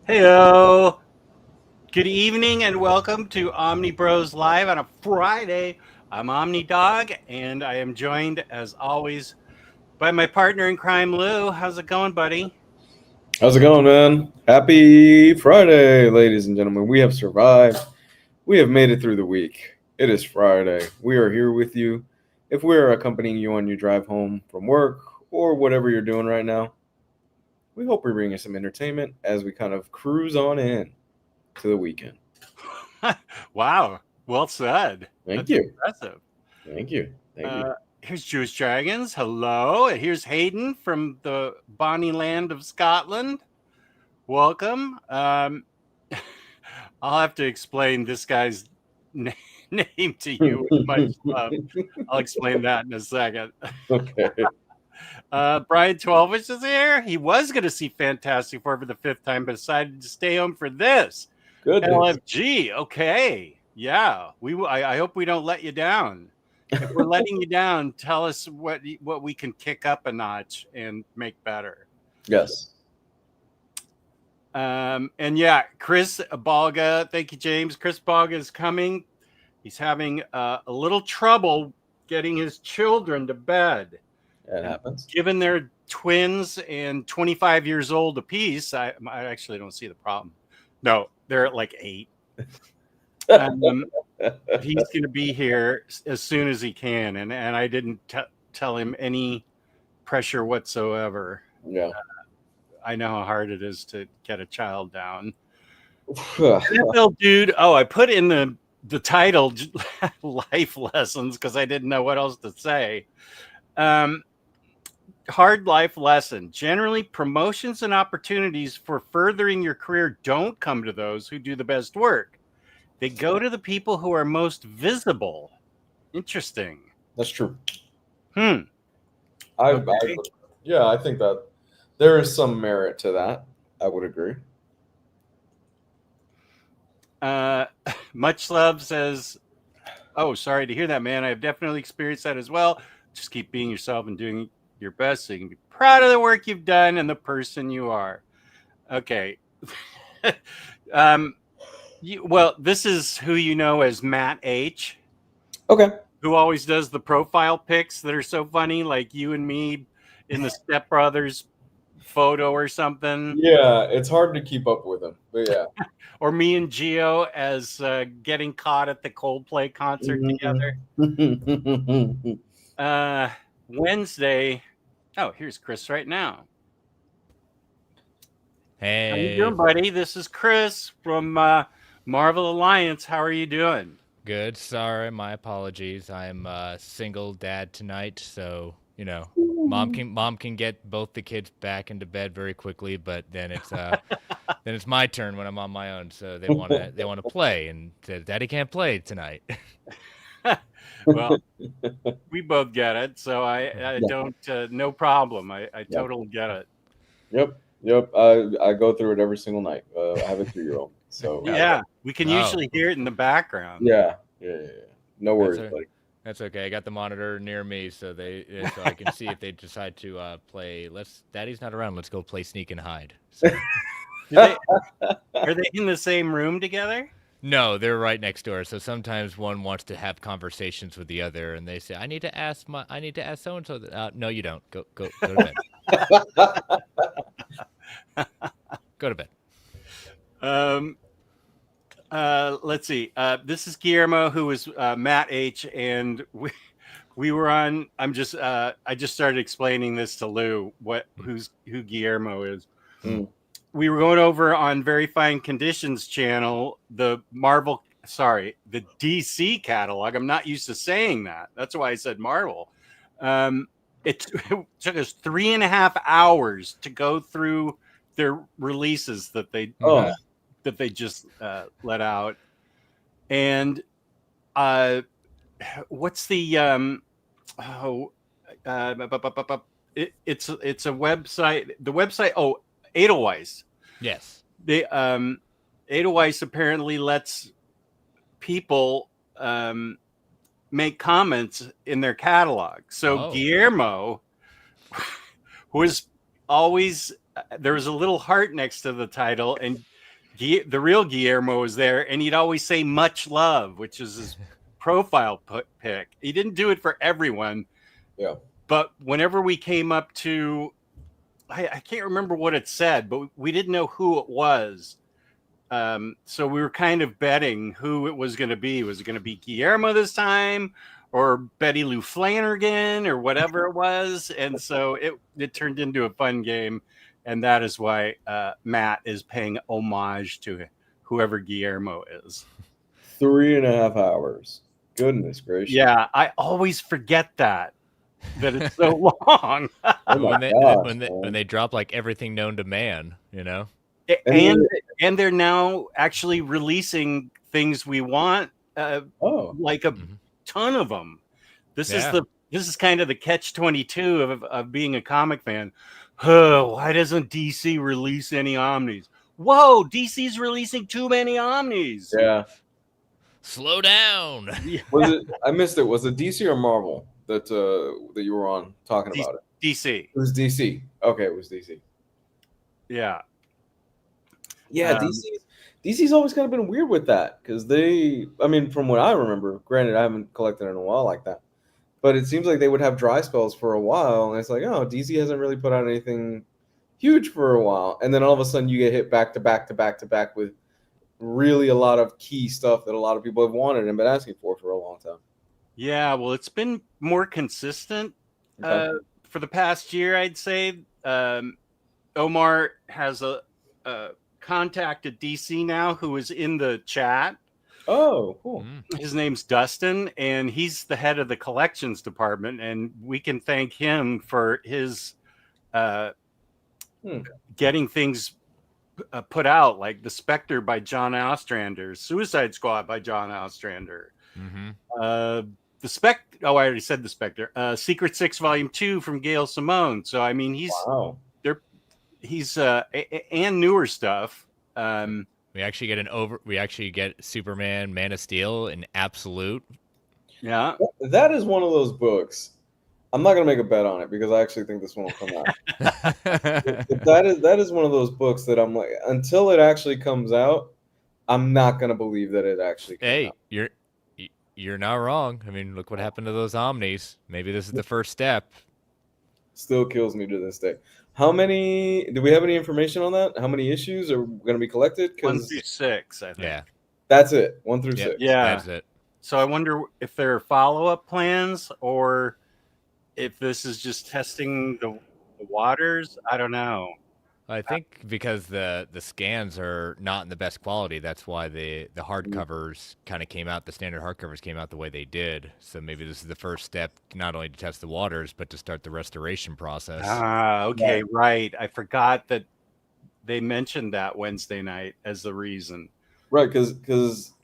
Heyo! Good evening and welcome to OmniBros Live on a Friday. I'm OmniDog and I am joined, as always, by my partner in crime, Lou. How's it going, buddy? How's it going, man? Happy Friday, ladies and gentlemen. We have survived. We have made it through the week. It is Friday. We are here with you. If we are accompanying you on your drive home from work or whatever you're doing right now, we hope we bring you some entertainment as we kind of cruise on in to the weekend. Wow, well said. Thank That's you. impressive. Thank you. Thank you. Here's Jewish Dragons. Hello. Here's Hayden from the Bonnie land of Scotland. Welcome. I'll have to explain this guy's name to you with much love. I'll explain that in a second. Okay. Brian Twelvish is here. He was going to see Fantastic Four for the 5th time, but decided to stay home for this. Goodness. LFG. Okay. Yeah. I hope we don't let you down. If we're letting you down, tell us what we can kick up a notch and make better. Yes. And yeah, Chris Balga. Thank you, James. Chris Balga is coming. He's having a little trouble getting his children to bed. That happens. Given they're twins and 25 years old apiece, I actually don't see the problem. No, they're at like 8. He's going to be here as soon as he can, and I didn't tell him any pressure whatsoever. Yeah. I know how hard it is to get a child down. NFL dude. Oh, I put in the title life lessons because I didn't know what else to say. Hard life lesson. Generally, promotions and opportunities for furthering your career don't come to those who do the best work. They go to the people who are most visible. Interesting. That's true. Okay. I think that there is some merit to that. I would agree. Much Love says, "Oh, sorry to hear that, man. I have definitely experienced that as well. Just keep being yourself and doing your best so you can be proud of the work you've done and the person you are." Okay. Well, this is who you know as Matt H. Okay. Who always does the profile pics that are so funny, like you and me in the Step Brothers photo or something. Yeah, it's hard to keep up with him, but yeah. Or me and Gio as getting caught at the Coldplay concert together. Wednesday. Oh, here's Chris right now. Hey. How you doing, buddy? This is Chris from Marvel Alliance. How are you doing? Good. Sorry, my apologies. I'm a single dad tonight, so mom can get both the kids back into bed very quickly, but then it's my turn when I'm on my own. So they want to play, and Daddy can't play tonight. Well, we both get it, so I don't. No problem. I totally get it. Yep. I go through it every single night. I have a 3-year-old, so yeah, we can usually hear it in the background. Yeah. No worries, buddy. That's okay. I got the monitor near me, so I can see if they decide to play. Daddy's not around. Let's go play sneak and hide. So. Are they in the same room together? No, they're right next door. So sometimes one wants to have conversations with the other, and they say, "I need to ask so and so." No, you don't. Go to bed. Go to bed. Let's see. This is Guillermo, who was Matt H, and we were on. I just started explaining this to Lou who Guillermo is. We were going over on Very Fine Conditions channel the DC catalog. I'm not used to saying that. That's why I said Marvel. It took us 3.5 hours to go through their releases that they just let out. And what's the it's a website. The website. Edelweiss. Yes. Edelweiss apparently lets people make comments in their catalog. So Guillermo was always, there was a little heart next to the title, and the real Guillermo was there, and he'd always say "much love," which is his profile pic. He didn't do it for everyone. Yeah. But whenever we came up to, I can't remember what it said, but we didn't know who it was. So we were kind of betting who it was going to be. Was it going to be Guillermo this time, or Betty Lou Flanagan, or whatever it was? And so it turned into a fun game, and that is why Matt is paying homage to whoever Guillermo is. 3.5 hours. Goodness gracious. Yeah, I always forget that it's so long. Oh my gosh, when they drop like everything known to man, you know. And they're now actually releasing things we want, like a ton of them. This is kind of the catch-22 of being a comic fan. Why doesn't DC release any Omnis? Whoa, DC's releasing too many Omnis. Yeah. Slow down. Was it? I missed it. Was it DC or Marvel that you were on talking about it? DC. It was DC. Okay, it was DC. Yeah. Yeah, DC's always kind of been weird with that because from what I remember, granted I haven't collected in a while like that, but it seems like they would have dry spells for a while, and it's like, oh, DC hasn't really put out anything huge for a while, and then all of a sudden you get hit back to back to back to back with really a lot of key stuff that a lot of people have wanted and been asking for a long time. Yeah, well, it's been more consistent for the past year, I'd say. Omar has a contacted DC now who is in the chat. Oh, cool. His name's Dustin, and he's the head of the collections department, and we can thank him for his getting things put out, like The Spectre by John Ostrander, Suicide Squad by John Ostrander. The Spectre, I already said The Spectre. Secret Six Volume 2 from Gail Simone. So I mean, he's and newer stuff. We actually get Superman, Man of Steel in absolute. Yeah, that is one of those books. I'm not gonna make a bet on it because I actually think this one will come out. that is one of those books that I'm like, until it actually comes out, I'm not gonna believe that it actually comes out. You're not wrong. I mean, look what happened to those Omnis. Maybe this is the first step. Still kills me to this day. Do we have any information on that? How many issues are going to be collected? 1 through 6, I think. Yeah. That's it. 1 through 6. Yeah. That's it. So I wonder if there are follow-up plans or if this is just testing the waters. I don't know. I think because the scans are not in the best quality, that's why the hardcovers kind of came out. The standard hardcovers came out the way they did. So maybe this is the first step, not only to test the waters, but to start the restoration process. Okay, right. I forgot that they mentioned that Wednesday night as the reason. Right, because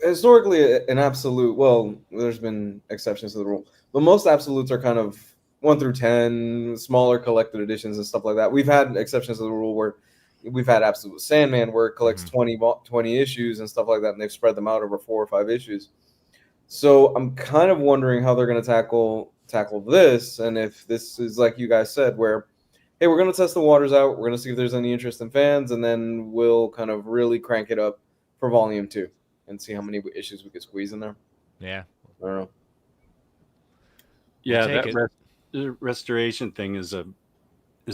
historically, an absolute, well, there's been exceptions to the rule, but most absolutes are kind of 1 through 10, smaller collected editions and stuff like that. We've had exceptions to the rule where we've had Absolute Sandman where it collects 20 issues and stuff like that, and they've spread them out over 4 or 5 issues. So I'm kind of wondering how they're going to tackle this, and if this is like you guys said, where, hey, we're going to test the waters out, we're going to see if there's any interest in fans, and then we'll kind of really crank it up for Volume 2 and see how many issues we could squeeze in there. Yeah. I don't know. Yeah, the restoration thing is a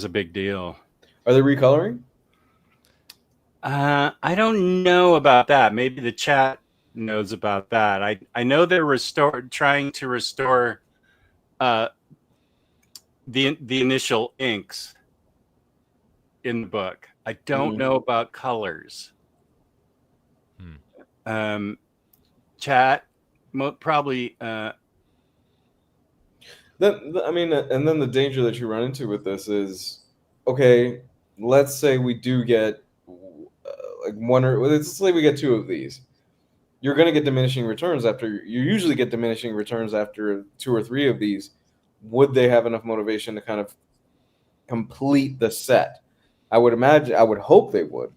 big deal. Are they recoloring? I don't know about that. Maybe the chat knows about that. I know they're trying to restore the initial inks in the book. I don't know about colors. Chat probably. And then the danger that you run into with this is, okay, let's say we do get let's say we get 2 of these. You're going to get diminishing returns you usually get diminishing returns after 2 or 3 of these. Would they have enough motivation to kind of complete the set? I would hope they would,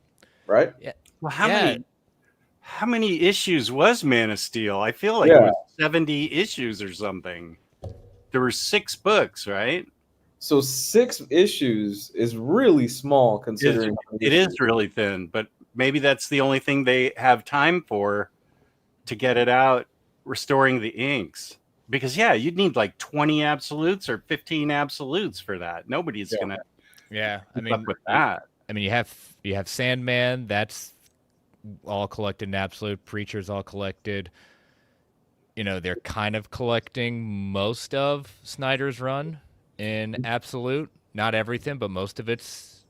right? Yeah. Well, how many issues was Man of Steel? I feel like it was 70 issues or something. There were 6 books, right? So 6 issues is really small considering. It is really thin, but maybe that's the only thing they have time for to get it out, restoring the inks. Because yeah, you'd need like 20 absolutes or 15 absolutes for that. Nobody's gonna keep up with that. I mean, you have Sandman. That's all collected in absolute. Preacher's all collected. You know, they're kind of collecting most of Snyder's run in absolute. Not everything, but most of it's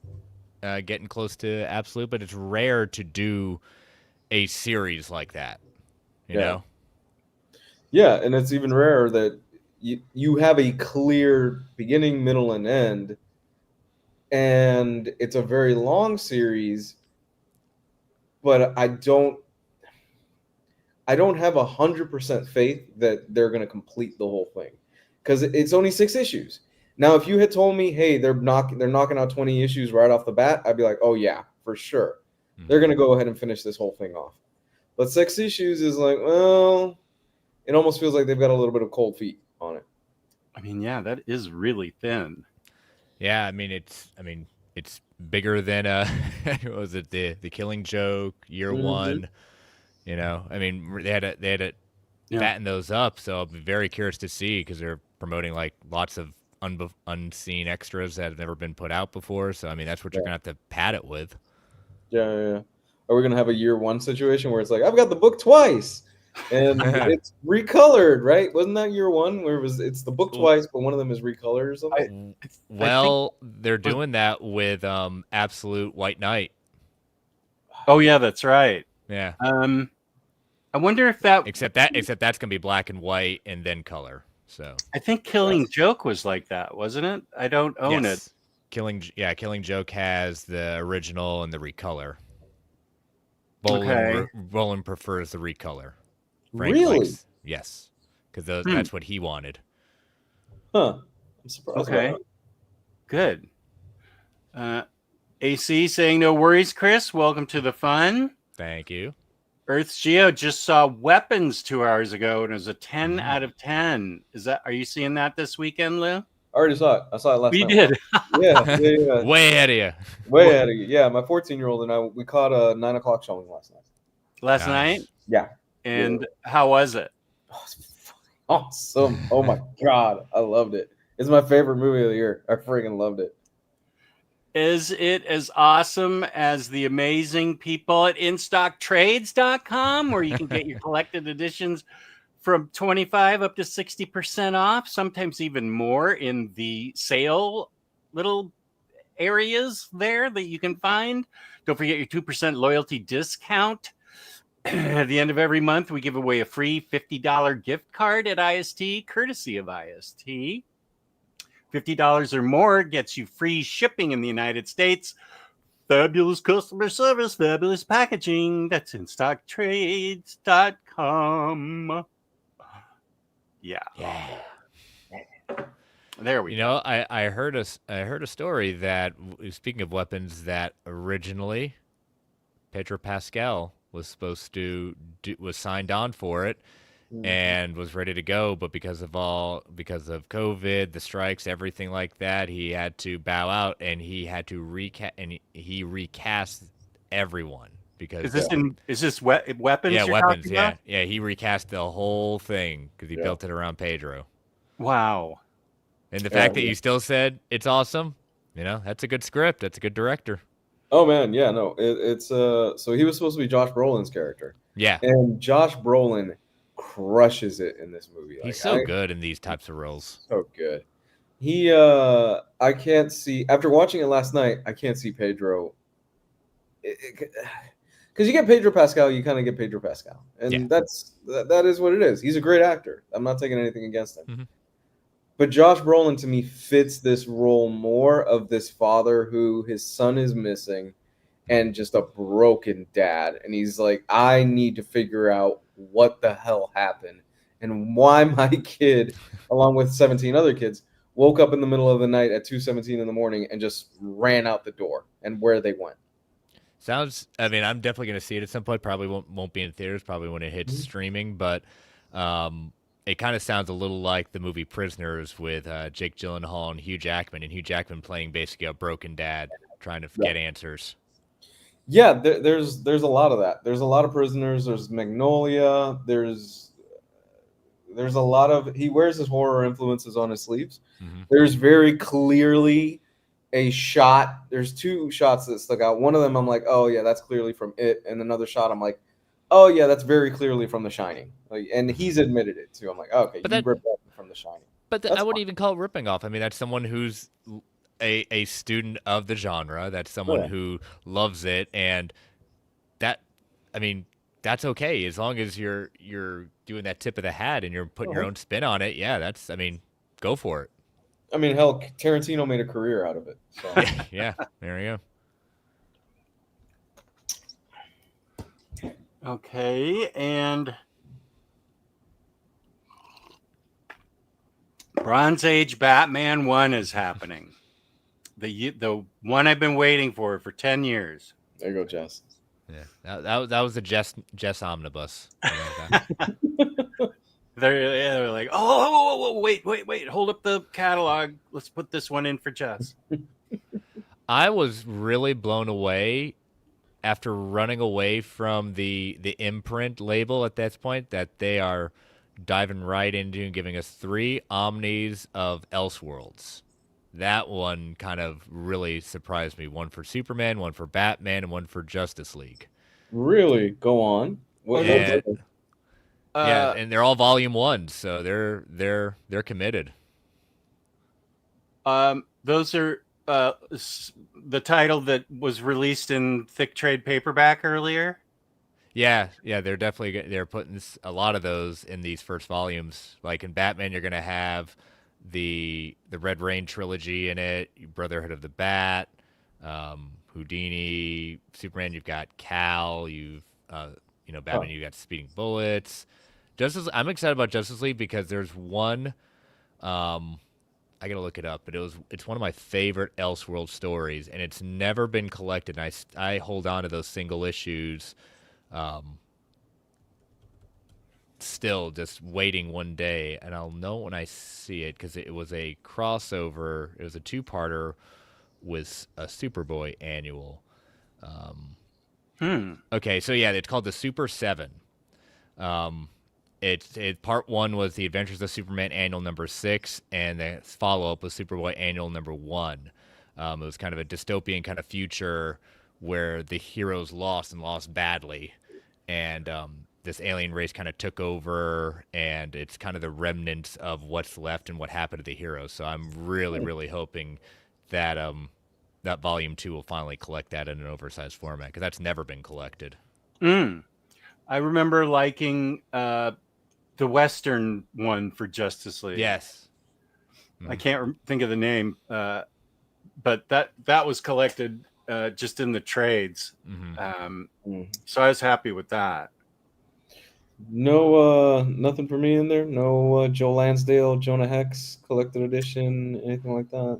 getting close to absolute. But it's rare to do a series like that. You know? Yeah, and it's even rarer that you have a clear beginning, middle, and end, and it's a very long series. But I don't have 100% faith that they're going to complete the whole thing, because it's only 6 issues. Now, if you had told me, hey, they're knocking out 20 issues right off the bat, I'd be like, oh yeah, for sure, they're going to go ahead and finish this whole thing off. But 6 issues is like, well, it almost feels like they've got a little bit of cold feet on it. I mean, yeah, that is really thin. Yeah, I mean it's bigger than what was it, the Killing Joke year one? You know, I mean they had to fatten those up, so I'll be very curious to see, because they're promoting like lots of unseen extras that have never been put out before. So I mean that's what you're gonna have to pad it with. Yeah. Are we gonna have a year 1 situation where it's like, I've got the book twice and it's recolored, right? Wasn't that year 1 where it's the book twice, but one of them is recolored or something? Well, they're doing that with Absolute White Knight. Oh yeah, that's right. Yeah. I wonder if that except that's gonna be black and white and then color. So I think Killing Joke was like that, wasn't it? I don't own it. Killing Joke has the original and the recolor. Roland prefers the recolor. Frank really? Likes, yes, because that's what he wanted. Huh. I'm surprised. Okay. Good. AC saying no worries, Chris. Welcome to the fun. Thank you. Earth's Geo just saw Weapons 2 hours ago, and it was a 10 out of 10. Are you seeing that this weekend, Lou? I already saw it. I saw it last night. You did? Yeah. Way ahead of you. Way ahead of you. Yeah, my 14-year-old and we caught a 9 o'clock showing last night. Last night? Yeah. And how was it? Oh, it's awesome. Oh my God. I loved it. It's my favorite movie of the year. I freaking loved it. Is it as awesome as the amazing people at InStockTrades.com, where you can get your collected editions from 25 up to 60% off, sometimes even more in the sale little areas there that you can find? Don't forget your 2% loyalty discount. At the end of every month, we give away a free $50 gift card at IST, courtesy of IST. $50 or more gets you free shipping in the United States. Fabulous customer service, fabulous packaging. That's InStockTrades.com. Yeah. There we go. You know, I heard a story that, speaking of weapons, that originally Pedro Pascal was supposed to was signed on for it and was ready to go, but because of COVID, the strikes, everything like that, he had to bow out, and he had to recast everyone. Because is this weapons? Yeah, you're weapons. talking about? Yeah. He recast the whole thing because he built it around Pedro. Wow. And the fact that you still said it's awesome, you know, that's a good script. That's a good director. Oh man, yeah, no, it's so he was supposed to be Josh Brolin's character. Yeah, and Josh Brolin crushes it in this movie. He's so good in these types of roles. So good. He, I can't see, after watching it last night, I can't see Pedro. Because you get Pedro Pascal, you kind of get Pedro Pascal, and that is what it is. He's a great actor. I'm not taking anything against him. Mm-hmm. But Josh Brolin, to me, fits this role more of this father who his son is missing and just a broken dad. And he's like, I need to figure out what the hell happened and why my kid, along with 17 other kids, woke up in the middle of the night at 2:17 in the morning and just ran out the door and where they went. I mean, I'm definitely going to see it at some point. Probably won't be in theaters, probably when it hits streaming. But it kind of sounds a little like the movie Prisoners with Jake Gyllenhaal and Hugh Jackman playing basically a broken dad trying to get answers. Yeah, there's a lot of that. There's a lot of Prisoners. There's Magnolia. There's a lot of, he wears his horror influences on his sleeves. Mm-hmm. There's very clearly a shot. There's two shots that stuck out. One of them, I'm like, oh yeah, that's clearly from It. And another shot, I'm like, oh yeah, that's very clearly from The Shining. Like, and he's admitted it too. I'm like, okay, But you that, ripped that from The Shining. But I wouldn't even call it ripping off. I mean, that's someone who's a student of the genre. That's someone who loves it, and that, I mean, that's okay as long as you're doing that tip of the hat and you're putting your own spin on it. Yeah, that's, I mean, go for it. I mean, hell, Tarantino made a career out of it. So. Yeah, there you go. Okay, and Bronze Age Batman 1 is happening. The one I've been waiting for 10 years. There you go, Jess. Yeah, that was the Jess omnibus. They're like, oh, wait, hold up the catalog. Let's put this one in for Jess. I was really blown away after running away from the imprint label at that point that they are diving right into and giving us 3 Omnis of Elseworlds. That one kind of really surprised me. One for Superman, one for Batman, and one for Justice League. Really? Go on. Yeah, and they're all volume 1, so they're committed. Those are the title that was released in thick trade paperback earlier. Yeah, they're putting a lot of those in these first volumes. Like in Batman, you're gonna have the Red Rain trilogy in it, Brotherhood of the Bat, Houdini. Superman, you've got Cal. You've Batman, you got Speeding Bullets. I'm excited about Justice League because there's one. I gotta look it up, but it's one of my favorite Elseworld stories, and it's never been collected. And I hold on to those single issues. Still just waiting one day, and I'll know when I see it because it was a crossover. It was a 2-parter with a Superboy annual. Okay, so yeah, it's called the Super 7. Part 1 was the Adventures of Superman annual number 6, and the follow-up was Superboy annual number 1. It was kind of a dystopian kind of future where the heroes lost badly, and this alien race kind of took over, and it's kind of the remnants of what's left and what happened to the heroes. So I'm really, really hoping that that volume 2 will finally collect that in an oversized format, because that's never been collected. I remember liking the Western one for Justice League. Yes. I can't think of the name, but that was collected just in the trades. So I was happy with that. No, nothing for me in there. No Joe Lansdale, Jonah Hex collected edition, anything like that.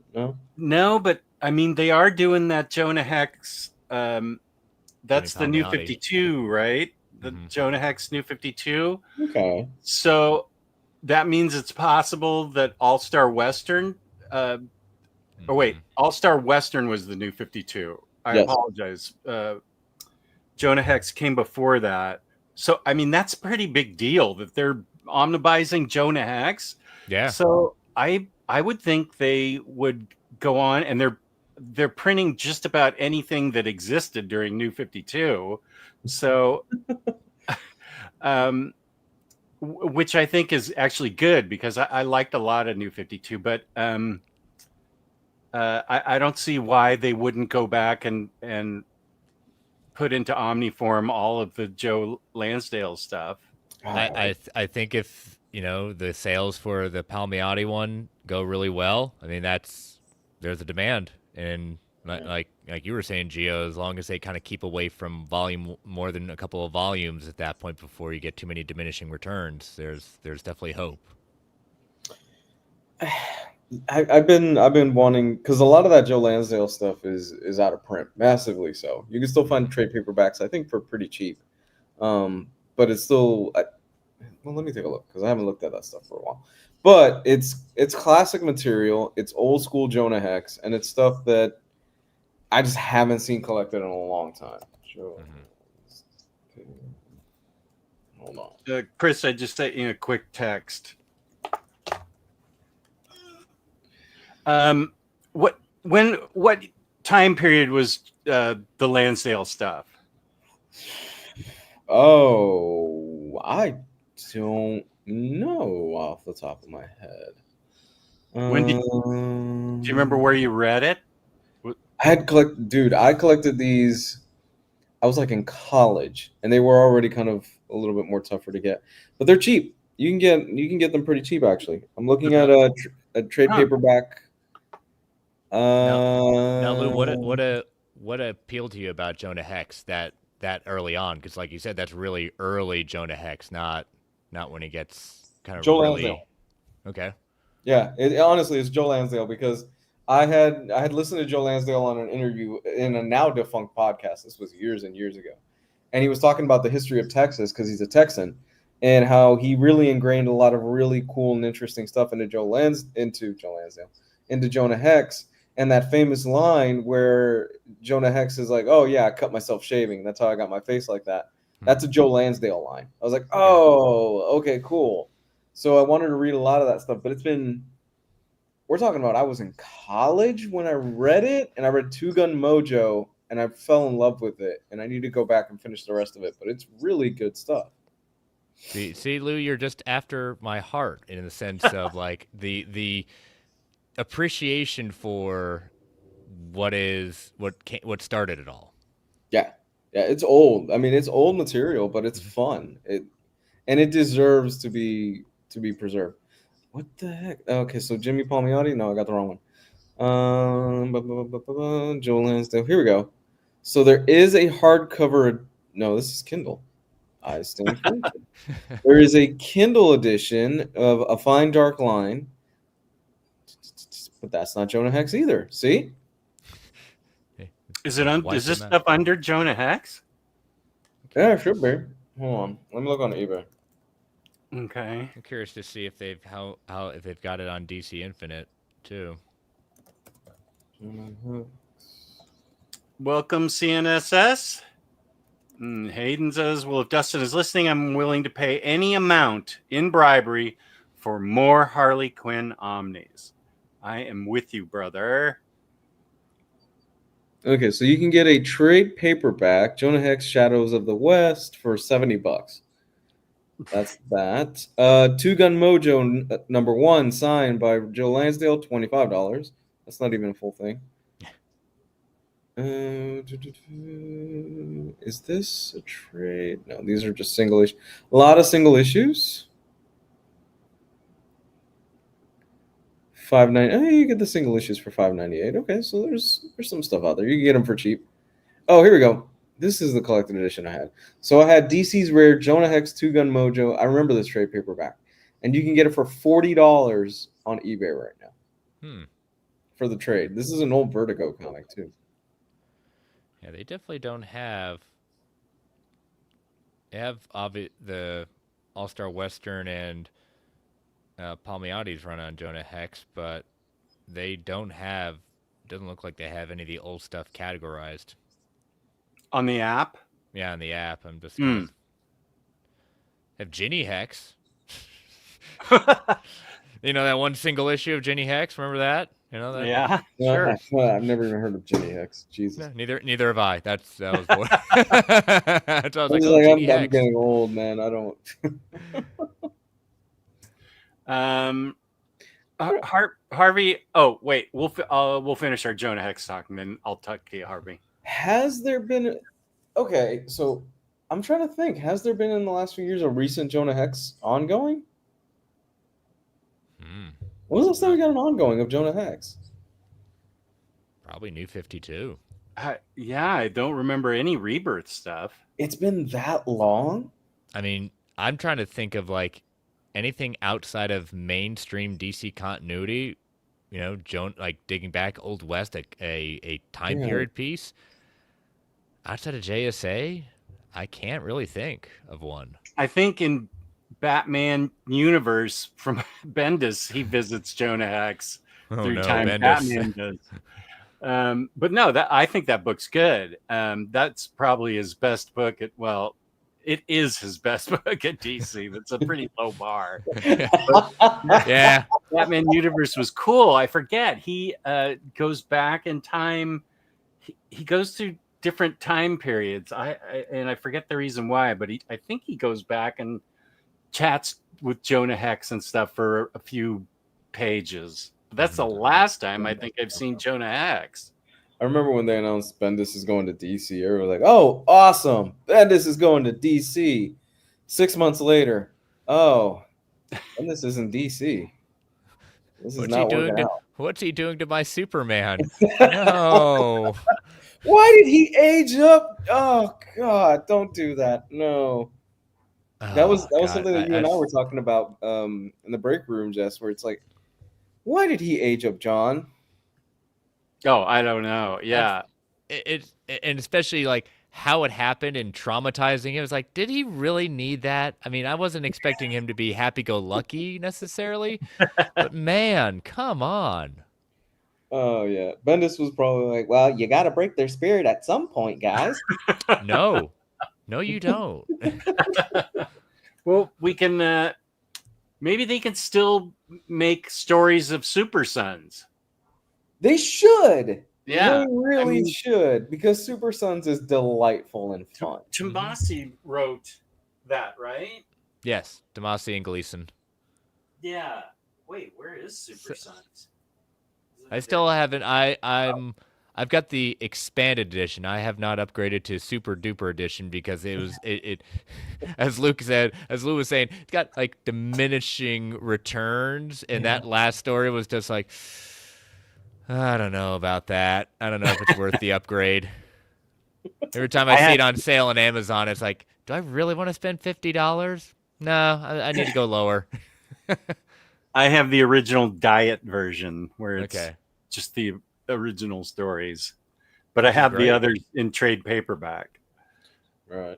No, but I mean they are doing that Jonah Hex. That's the new 52, right? The Jonah Hex New 52. Okay. So that means it's possible that All-Star Western. All-Star Western was the New 52. I apologize. Jonah Hex came before that. So, I mean, that's a pretty big deal that they're omnibusing Jonah Hex. Yeah. So I would think they would go on, and they're printing just about anything that existed during New 52. So, which I think is actually good because I liked a lot of New 52, but I don't see why they wouldn't go back and put into Omniform all of the Joe Lansdale stuff. I think if the sales for the Palmiotti one go really well, I mean there's a demand, and like you were saying, Gio, as long as they kind of keep away from volume more than a couple of volumes at that point before you get too many diminishing returns, there's definitely hope. I've been wanting, because a lot of that Joe Lansdale stuff is out of print, massively so. You can still find trade paperbacks, I think, for pretty cheap, but it's still Well, let me take a look because I haven't looked at that stuff for a while. But it's classic material. It's old school Jonah Hex, and it's stuff that I just haven't seen collected in a long time. Sure. Okay. Hold on. Chris, I just sent you a quick text. What time period was the Lansdale stuff? Oh, I don't know off the top of my head. When did do you remember where you read it? I collected these. I was like in college, and they were already kind of a little bit more tougher to get, but they're cheap. You can get them pretty cheap actually. I'm looking at a trade paperback. Now, Lou, what appealed to you about Jonah Hex that early on? Because, like you said, that's really early Jonah Hex, not when he gets kind of Joe really. Lansdale. Okay. Yeah, honestly, it's Joe Lansdale because I had listened to Joe Lansdale on an interview in a now defunct podcast. This was years and years ago, and he was talking about the history of Texas because he's a Texan, and how he really ingrained a lot of really cool and interesting stuff into into Jonah Hex, and that famous line where Jonah Hex is like, "Oh yeah, I cut myself shaving. That's how I got my face like that." That's a Joe Lansdale line. I was like, "Oh, okay, cool." So I wanted to read a lot of that stuff, but we're talking about I was in college when I read it, and I read Two Gun Mojo, and I fell in love with it, and I need to go back and finish the rest of it, but it's really good stuff. See, Lou, you're just after my heart in the sense of like the appreciation for what started it all. Yeah, it's old. I mean, it's old material, but it's fun. It deserves to be preserved. What the heck? Okay, so Jimmy Palmiotti. No, I got the wrong one. Joe Lansdale. Here we go. So there is a hardcover. No, this is Kindle. I stand corrected. There is a Kindle edition of A Fine Dark Line, but that's not Jonah Hex either. See? Is this stuff under Jonah Hex? Yeah, it should be. Hold on. Let me look on eBay. Okay. I'm curious to see if they've if they've got it on DC Infinite too. Welcome, CNSS. Hayden says, "Well, if Dustin is listening, I'm willing to pay any amount in bribery for more Harley Quinn Omnis." I am with you, brother. Okay, so you can get a trade paperback, Jonah Hex Shadows of the West, for $70. That's that. Two Gun Mojo #1 signed by Joe Lansdale, $25. That's not even a full thing. Is this a trade? No, these are just single issues. A lot of single issues. $5.98. Oh, you get the single issues for $5.98. Okay, so there's some stuff out there. You can get them for cheap. Oh, here we go. This is the collected edition I had. So I had DC's Rare Jonah Hex Two Gun Mojo. I remember this trade paperback, and you can get it for $40 on eBay right now. For the trade. This is an old Vertigo comic too. Yeah, they definitely don't have. They have the All-Star Western and Palmiotti's run on Jonah Hex, but they don't have. Doesn't look like they have any of the old stuff categorized on the app. Yeah, on the app. I'm just kind of have Ginny Hex. You know that one single issue of Ginny Hex? Remember that? You know that? Yeah, sure. I've never even heard of Ginny Hex. Jesus. No, neither have I. That was. That's I was like, oh, I'm Hex. getting old, man. I don't. Harvey. Oh wait, we'll finish our Jonah Hex talk, and then I'll talk to you, Harvey. Has there been? Okay, so I'm trying to think. Has there been in the last few years a recent Jonah Hex ongoing? When was the last time we got an ongoing of Jonah Hex? Probably New 52. Yeah, I don't remember any Rebirth stuff. It's been that long? I mean, I'm trying to think of like anything outside of mainstream DC continuity. You know, like digging back Old West, a time period piece. Outside of JSA, I can't really think of one. I think in Batman universe from Bendis. He visits Jonah Hex Oh through no, time. Bendis. Batman does. But no, that I think that book's good. That's probably his best book. It is his best book at DC. That's a pretty low bar. Yeah. Batman universe was cool. I forget. He goes back in time. He goes through different time periods. I forget the reason why, but I think he goes back and chats with Jonah Hex and stuff for a few pages. But that's the last time I think I've seen Jonah Hex. I remember when they announced Bendis is going to DC, everyone was like, oh, awesome. Bendis is going to DC. 6 months later, oh, Bendis is in DC. This is not working out. What's he doing to my Superman? No. Why did he age up? Oh, God, don't do that. No. That was something that you and I were talking about in the break room, Jess, where it's like, why did he age up, John? Oh, I don't know. Yeah. And especially like how it happened and traumatizing. It was like, did he really need that? I mean, I wasn't expecting him to be happy-go-lucky necessarily, but man, come on. Oh, yeah. Bendis was probably like, well, you got to break their spirit at some point, guys. No, you don't. Well, we can, maybe they can still make stories of Super Sons. They should. Yeah. They really should, because Super Sons is delightful and fun. Tomasi wrote that, right? Yes, Tomasi and Gleason. Yeah. Wait, where is Super Sons? I still haven't. I've got the expanded edition. I have not upgraded to Super Duper edition because it as Lou was saying, it's got like diminishing returns, and that last story was just like, I don't know about that. I don't know if it's worth the upgrade. Every time I see it on sale on Amazon, it's like, do I really want to spend $50? No, I need to go lower. I have the original diet version where it's just the original stories, but I have the others in trade paperback. Right.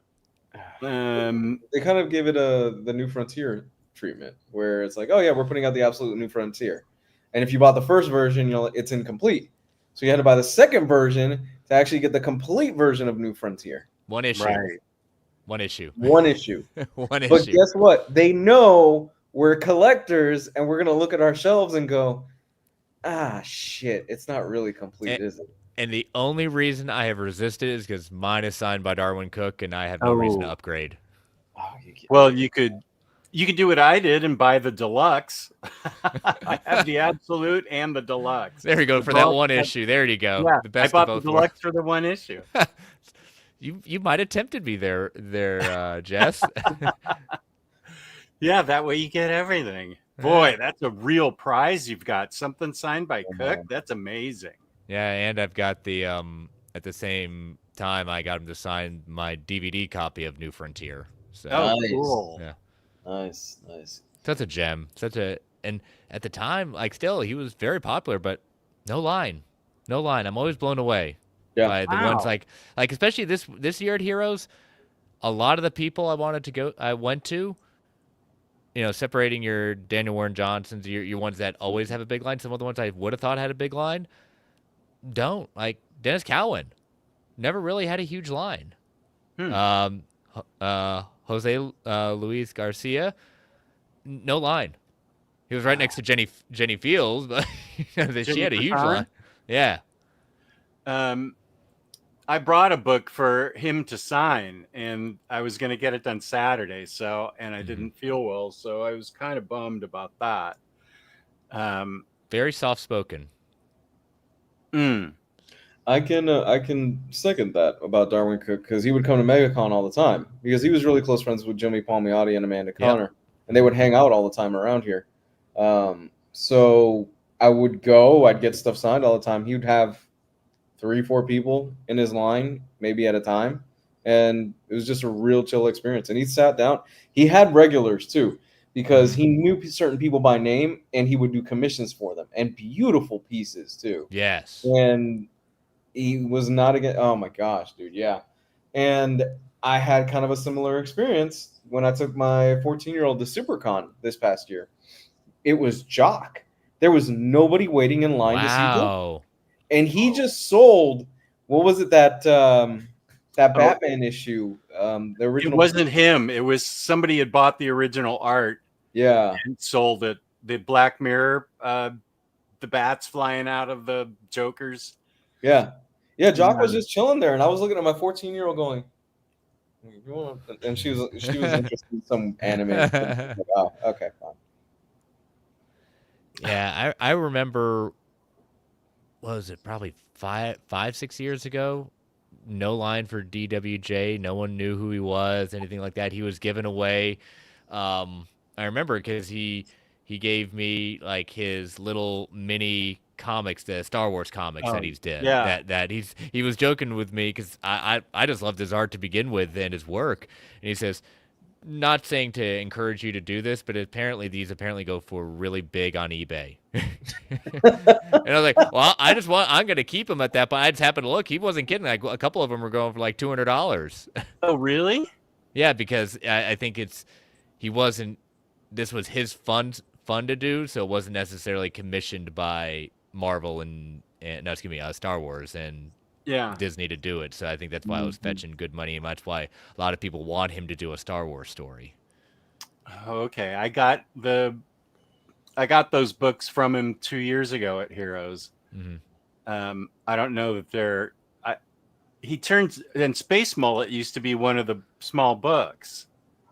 They kind of give it the New Frontier treatment, where it's like, oh yeah, we're putting out the absolute New Frontier, and if you bought the first version, it's incomplete, so you had to buy the second version to actually get the complete version of New Frontier. One issue. Right. One issue. One issue. One issue. But guess what? They know we're collectors, and we're gonna look at our shelves and go, ah, shit, it's not really complete, is it? And the only reason I have resisted is because mine is signed by Darwin Cook, and I have no reason to upgrade. Oh, well, you could do what I did and buy the deluxe. I have the absolute and the deluxe. There you go, for that one issue. There you go. Yeah, the best I bought of both the deluxe for the one issue. You might have tempted me there, Jess. Yeah, that way you get everything. Boy, that's a real prize you've got. Something signed by Cook. That's amazing. Yeah, and I've got the at the same time I got him to sign my DVD copy of New Frontier. So Nice. Cool. yeah. Nice. Such a gem. And at the time, like still he was very popular, but no line. I'm always blown away by the ones like especially this year at Heroes, a lot of the people I went to, you know, separating your Daniel Warren Johnsons, your ones that always have a big line. Some of the ones I would have thought had a big line don't. Like Dennis Cowan, never really had a huge line. Jose Luis Garcia, no line. He was right next to Jenny Fields, but she had a huge line. Yeah. I brought a book for him to sign, and I was going to get it done Saturday. And I didn't feel well, so I was kind of bummed about that. Very soft spoken. I can second that about Darwin Cook, because he would come to MegaCon all the time because he was really close friends with Jimmy Palmiotti and Amanda Connor, and they would hang out all the time around here. So I would go, I'd get stuff signed all the time. He would have 3-4 people in his line, maybe at a time, and it was just a real chill experience. And he sat down. He had regulars too, because he knew certain people by name, and he would do commissions for them, and beautiful pieces too. Yes. And he was not against. Oh my gosh, dude, yeah. And I had kind of a similar experience when I took my 14-year-old to SuperCon this past year. It was Jock. There was nobody waiting in line to see Jock. Wow. And he just sold, what was it, that Oh. Batman issue, the It original. wasn't him. It was somebody had bought the original art Yeah. and sold it. The Black Mirror, the bats flying out of the Jokers. Yeah. Yeah, Jock was Yeah. just chilling there, and I was looking at my 14-year-old going, "You want?" And she was interested in some anime. Like, oh, okay, fine. Yeah, I remember, what was it, probably 6 years ago? No line for DWJ. No one knew who he was, anything like that. He was given away. I remember because he gave me like his little mini comics, the Star Wars comics that he's did. yeah. That he was joking with me because I just loved his art to begin with and his work. And he says, not saying to encourage you to do this, but these go for really big on eBay. And I was like, well, I'm going to keep him at that. But I just happened to look. He wasn't kidding. Like a couple of them were going for like $200. Oh, really? Yeah, because I think he wasn't, this was his fun to do. So it wasn't necessarily commissioned by Marvel and no, excuse me, Star Wars and Yeah. Disney to do it. So I think that's why I was fetching good money, and that's why a lot of people want him to do a Star Wars story. Okay. I got those books from him 2 years ago at Heroes. Mm-hmm. I don't know that he turns, and Space Mullet used to be one of the small books.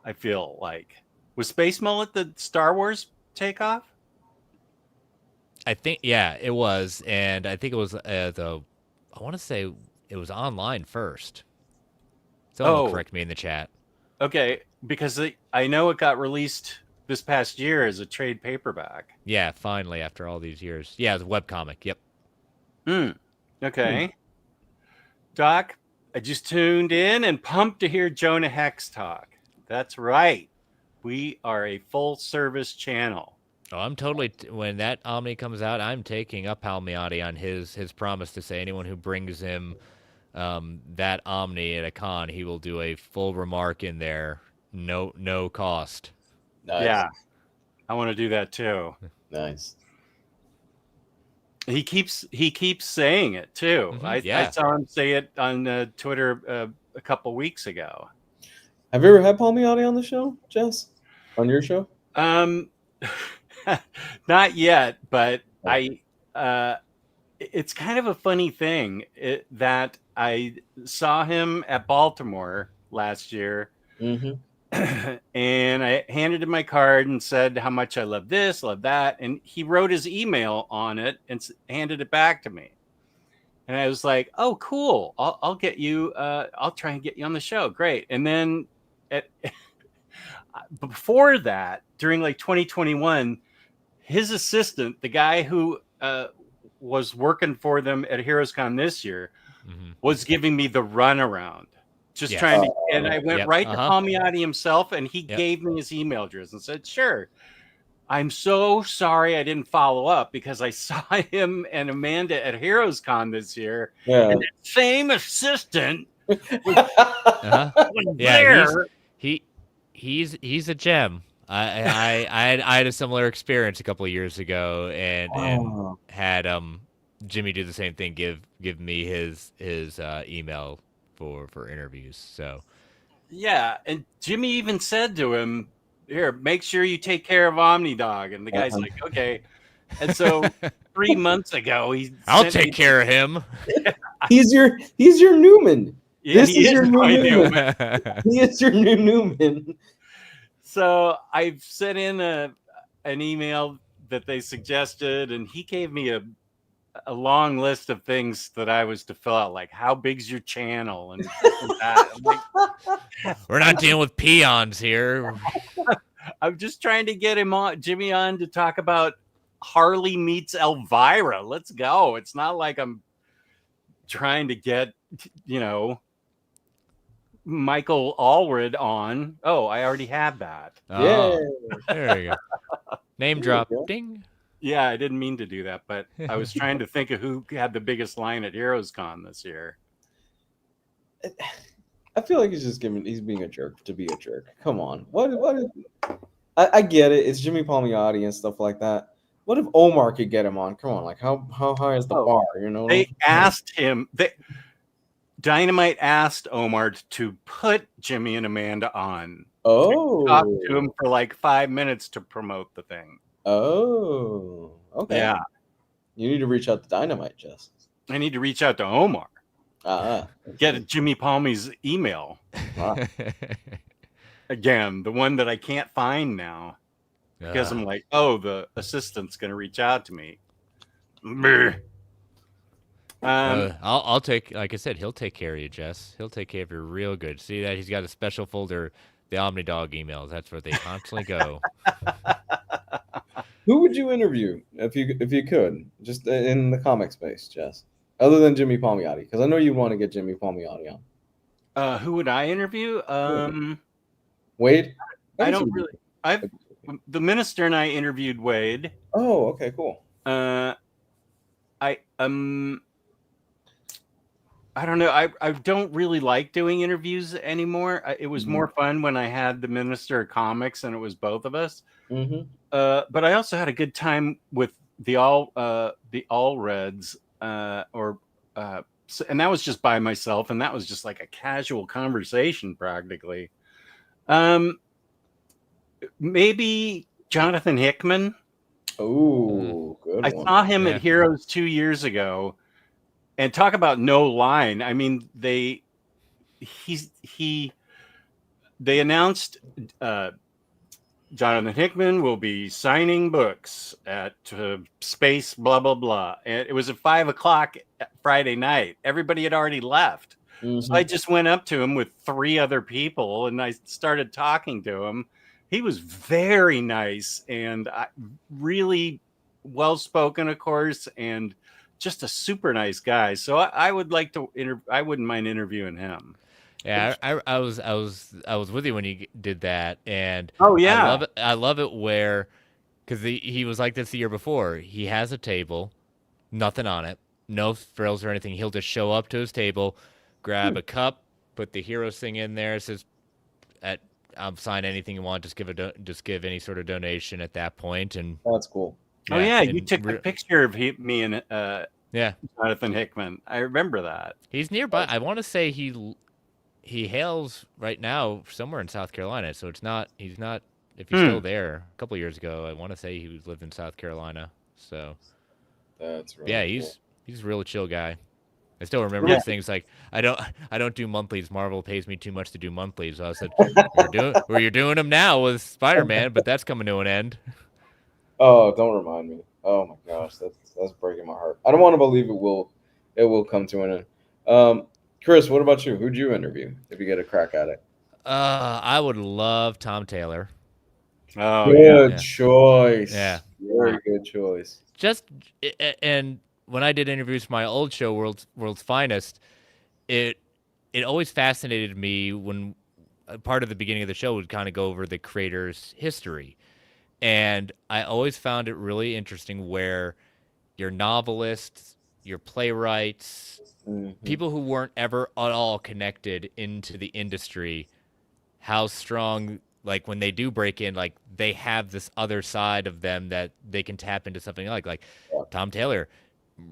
I feel like, was Space Mullet the Star Wars takeoff? I think, yeah, it was, and I think it was I want to say it was online first. Someone will correct me in the chat. Okay, because I know it got released this past year as a trade paperback. Yeah, finally, after all these years. Yeah, it's a webcomic. Yep. Okay. Doc, I just tuned in and pumped to hear Jonah Hex talk. That's right. We are a full-service channel. Oh, I'm totally, when that Omni comes out, I'm taking up Palmiotti on his promise to say anyone who brings him that Omni at a con, he will do a full remark in there, no cost. Nice. Yeah, I want to do that too. Nice. He keeps saying it too. Mm-hmm. I saw him say it on Twitter a couple weeks ago. Have you ever had Palmiotti on the show, Jess? On your show? Not yet, but it's kind of a funny thing that I saw him at Baltimore last year. Mm-hmm. And I handed him my card and said how much I love this, love that. And he wrote his email on it and handed it back to me. And I was like, oh, cool. I'll get you. I'll try and get you on the show. Great. And then before that, during like 2021, his assistant, the guy who was working for them at HeroesCon this year, was giving me the runaround. Just trying to, and I went right to Palmiotti himself, and he gave me his email address and said, sure. I'm so sorry I didn't follow up because I saw him and Amanda at HeroesCon this year. Yeah. And that same assistant was yeah, there. He's a gem. I had a similar experience a couple of years ago, and had Jimmy do the same thing. Give me his email for interviews. So yeah, and Jimmy even said to him, "Here, make sure you take care of OmniDog." And the guy's like, "Okay." And so 3 months ago, I'll take care of him. He's your Newman. Yeah, this is your new Newman. He is your new Newman. So I've sent in an email that they suggested, and he gave me a long list of things that I was to fill out, like how big's your channel and that. I'm like, we're not dealing with peons here. I'm just trying to get Jimmy on to talk about Harley meets Elvira. Let's go. It's not like I'm trying to get, Michael Allred on. Oh, I already have that. Oh, there you go. Name drop. Ding. Yeah, I didn't mean to do that, but I was trying to think of who had the biggest line at HeroesCon this year. I feel like he's being a jerk to be a jerk. Come on. I get it. It's Jimmy Palmiotti and stuff like that. What if Omar could get him on? Come on, like how high is the bar? You know, They asked him. Dynamite asked Omar to put Jimmy and Amanda on. Talk to him for like 5 minutes to promote the thing. Oh, okay. Yeah, You need to reach out to Dynamite, Jess. I need to reach out to Omar. Get Jimmy Palmy's email. Again, the one that I can't find now because I'm like, oh, the assistant's going to reach out to me. I'll take, like I said, he'll take care of you, Jess. He'll take care of you real good. See that he's got a special folder, the OmniDog emails. That's where they constantly go. Who would you interview if you could, just in the comic space, Jess, other than Jimmy Palmiotti? Because I know you want to get Jimmy Palmiotti on. Who would I interview? Wade. I don't really. The minister and I interviewed Wade. Oh, okay, cool. I don't know. I don't really like doing interviews anymore. It was more fun when I had the minister of comics and it was both of us. But I also had a good time with the all Reds, and that was just by myself, and that was just like a casual conversation practically. Maybe Jonathan Hickman. Oh, good. I saw him at Heroes 2 years ago. And talk about no line. I mean, they announced Jonathan Hickman will be signing books at Space blah blah blah, and it was at 5:00 Friday night. Everybody had already left, so I just went up to him with 3 other people, and I started talking to him. He was very nice and really well spoken, of course, and just a super nice guy. So I would like to I wouldn't mind interviewing him. Yeah, I was with you when you did that, and I love it where, because he was like this the year before. He has a table, nothing on it, no frills or anything. He'll just show up to his table, grab a cup, put the Heroes thing in there. Says, sign anything you want. Just give any sort of donation at that point, and that's cool. You took a picture of me and Jonathan Hickman. I remember that. He's nearby. I want to say he hails right now somewhere in South Carolina. So he's not. If he's still there, a couple of years ago, I want to say he lived in South Carolina. So that's really cool. He's a real chill guy. I still remember things like I don't do monthlies. Marvel pays me too much to do monthlies. So I said, you're doing them now with Spider-Man, but that's coming to an end. Oh, don't remind me. Oh my gosh, that's breaking my heart. I don't want to believe it will come to an end. Chris, what about you? Who'd you interview if you get a crack at it? I would love Tom Taylor. Oh, good choice. Yeah, very good choice. And when I did interviews for my old show, World's Finest, it always fascinated me when part of the beginning of the show would kind of go over the creator's history. And I always found it really interesting where your novelists, your playwrights, people who weren't ever at all connected into the industry, how strong, like when they do break in, like they have this other side of them that they can tap into something like Tom Taylor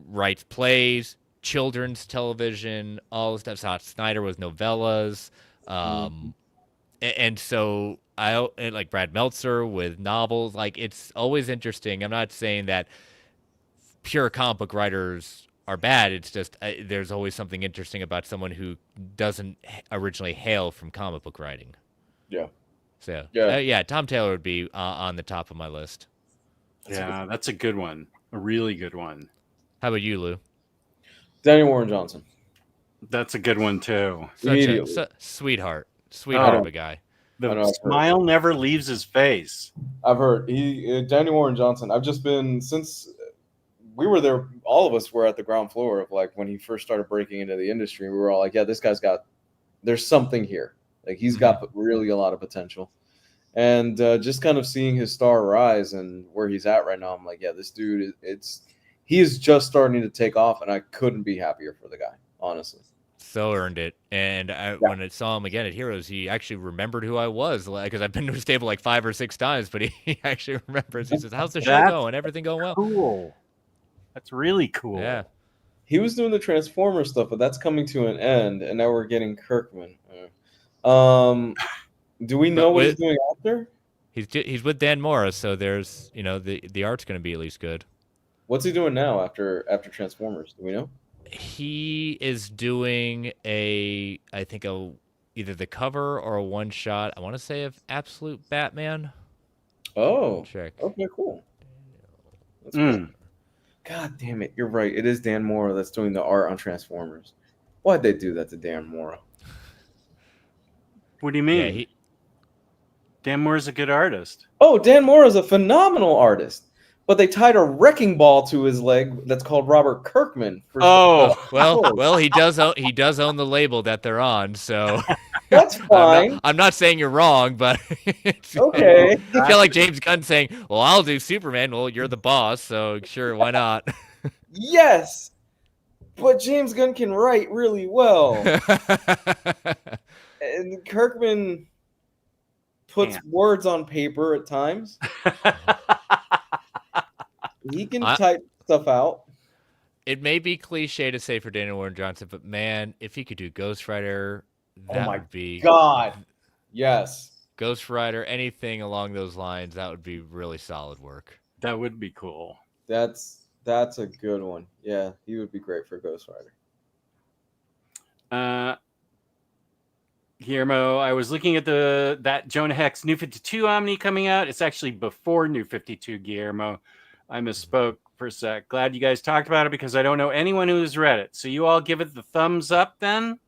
writes plays, children's television, all the stuff. Scott Snyder was novellas. And so I like Brad Meltzer with novels. Like, it's always interesting. I'm not saying that pure comic book writers are bad. It's just there's always something interesting about someone who doesn't originally hail from comic book writing. Yeah. So Tom Taylor would be on the top of my list. That's a good one. A really good one. How about you, Lou? Daniel Warren Johnson. That's a good one too. Such a sweetheart of a guy. The smile never leaves his face. I've heard Daniel Warren Johnson. I've just been, since we were there, all of us were at the ground floor of like when he first started breaking into the industry. We were all like, yeah, this guy's there's something here. Like he's got really a lot of potential. And just kind of seeing his star rise and where he's at right now, I'm like, yeah, this dude, he is just starting to take off, and I couldn't be happier for the guy, honestly. So earned it. And when I saw him again at Heroes, he actually remembered who I was. Because I've been to his table like 5 or 6 times, but he actually remembers. He says, "How's the show That's going? Everything going well?" Cool. That's really cool. Yeah. He was doing the Transformer stuff, but that's coming to an end, and now we're getting Kirkman. Do we know what he's doing after? He's with Dan Morris, so there's the art's going to be at least good. What's he doing now after Transformers? Do we know? He is doing either the cover or a one shot. I want to say of Absolute Batman. Oh, check. Okay, cool. That's cool. God damn it! You're right. It is Dan Mora that's doing the art on Transformers. Why'd they do that to Dan Mora? What do you mean? Yeah, Dan Mora's a good artist. Oh, Dan Mora's a phenomenal artist. But they tied a wrecking ball to his leg that's called Robert Kirkman. Well, he does own the label that they're on, so that's fine. I'm not saying you're wrong, but okay. I feel like James Gunn saying, "Well, I'll do Superman." Well, you're the boss, so sure, why not? Yes, but James Gunn can write really well, and Kirkman puts words on paper at times. He can type stuff out. It may be cliche to say for Daniel Warren Johnson, but man, if he could do Ghost Rider, that would be God. Yes. Ghost Rider, anything along those lines, that would be really solid work. That would be cool. That's a good one. Yeah, he would be great for Ghost Rider. Guillermo, I was looking at that Jonah Hex New 52 Omni coming out. It's actually before New 52, Guillermo. I misspoke for a sec. Glad you guys talked about it because I don't know anyone who has read it. So you all give it the thumbs up then?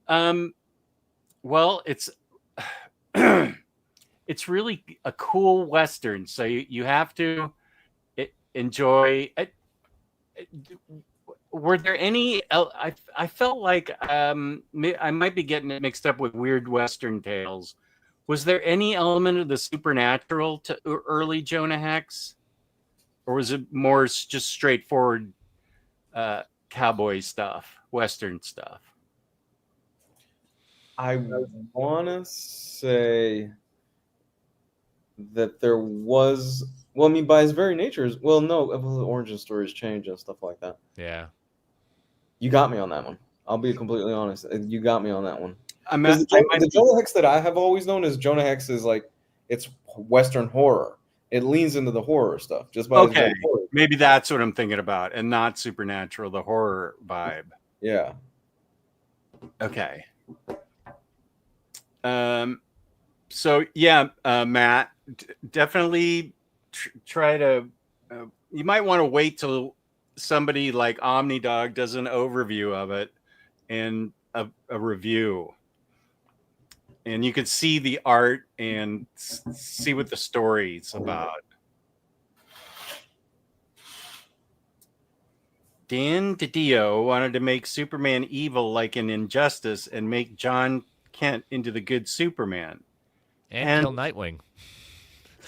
Mm-hmm. Well, it's it's really a cool Western. So you have to enjoy it. Were there any? I felt like I might be getting it mixed up with Weird Western Tales. Was there any element of the supernatural to early Jonah Hex? Or was it more just straightforward cowboy stuff, Western stuff? I want to say that there was... Well, I mean, by his very nature... Well, no, the origin stories change and stuff like that. Yeah. You got me on that one. I'll be completely honest. You got me on that one. The Jonah Hex that I have always known as Jonah Hex is like, it's Western horror. It leans into the horror stuff. Just by maybe that's what I'm thinking about, and not supernatural, the horror vibe. Yeah. Okay. So yeah, Matt, definitely try to. You might want to wait till somebody like OmniDog does an overview of it and a review. And you could see the art and see what the story's about. Dan DiDio wanted to make Superman evil like in Injustice and make John Kent into the good Superman. And kill Nightwing.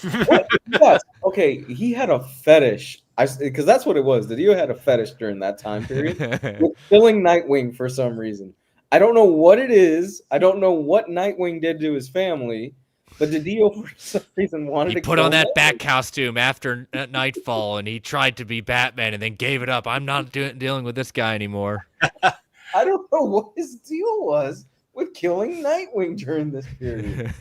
Yes. Okay, he had a fetish. Because that's what it was. DiDio had a fetish during that time period with killing Nightwing for some reason. I don't know what it is. I don't know what Nightwing did to his family, but DiDio for some reason wanted to put on that bat costume after Nightfall, and he tried to be Batman, and then gave it up. I'm not dealing with this guy anymore. I don't know what his deal was with killing Nightwing during this period.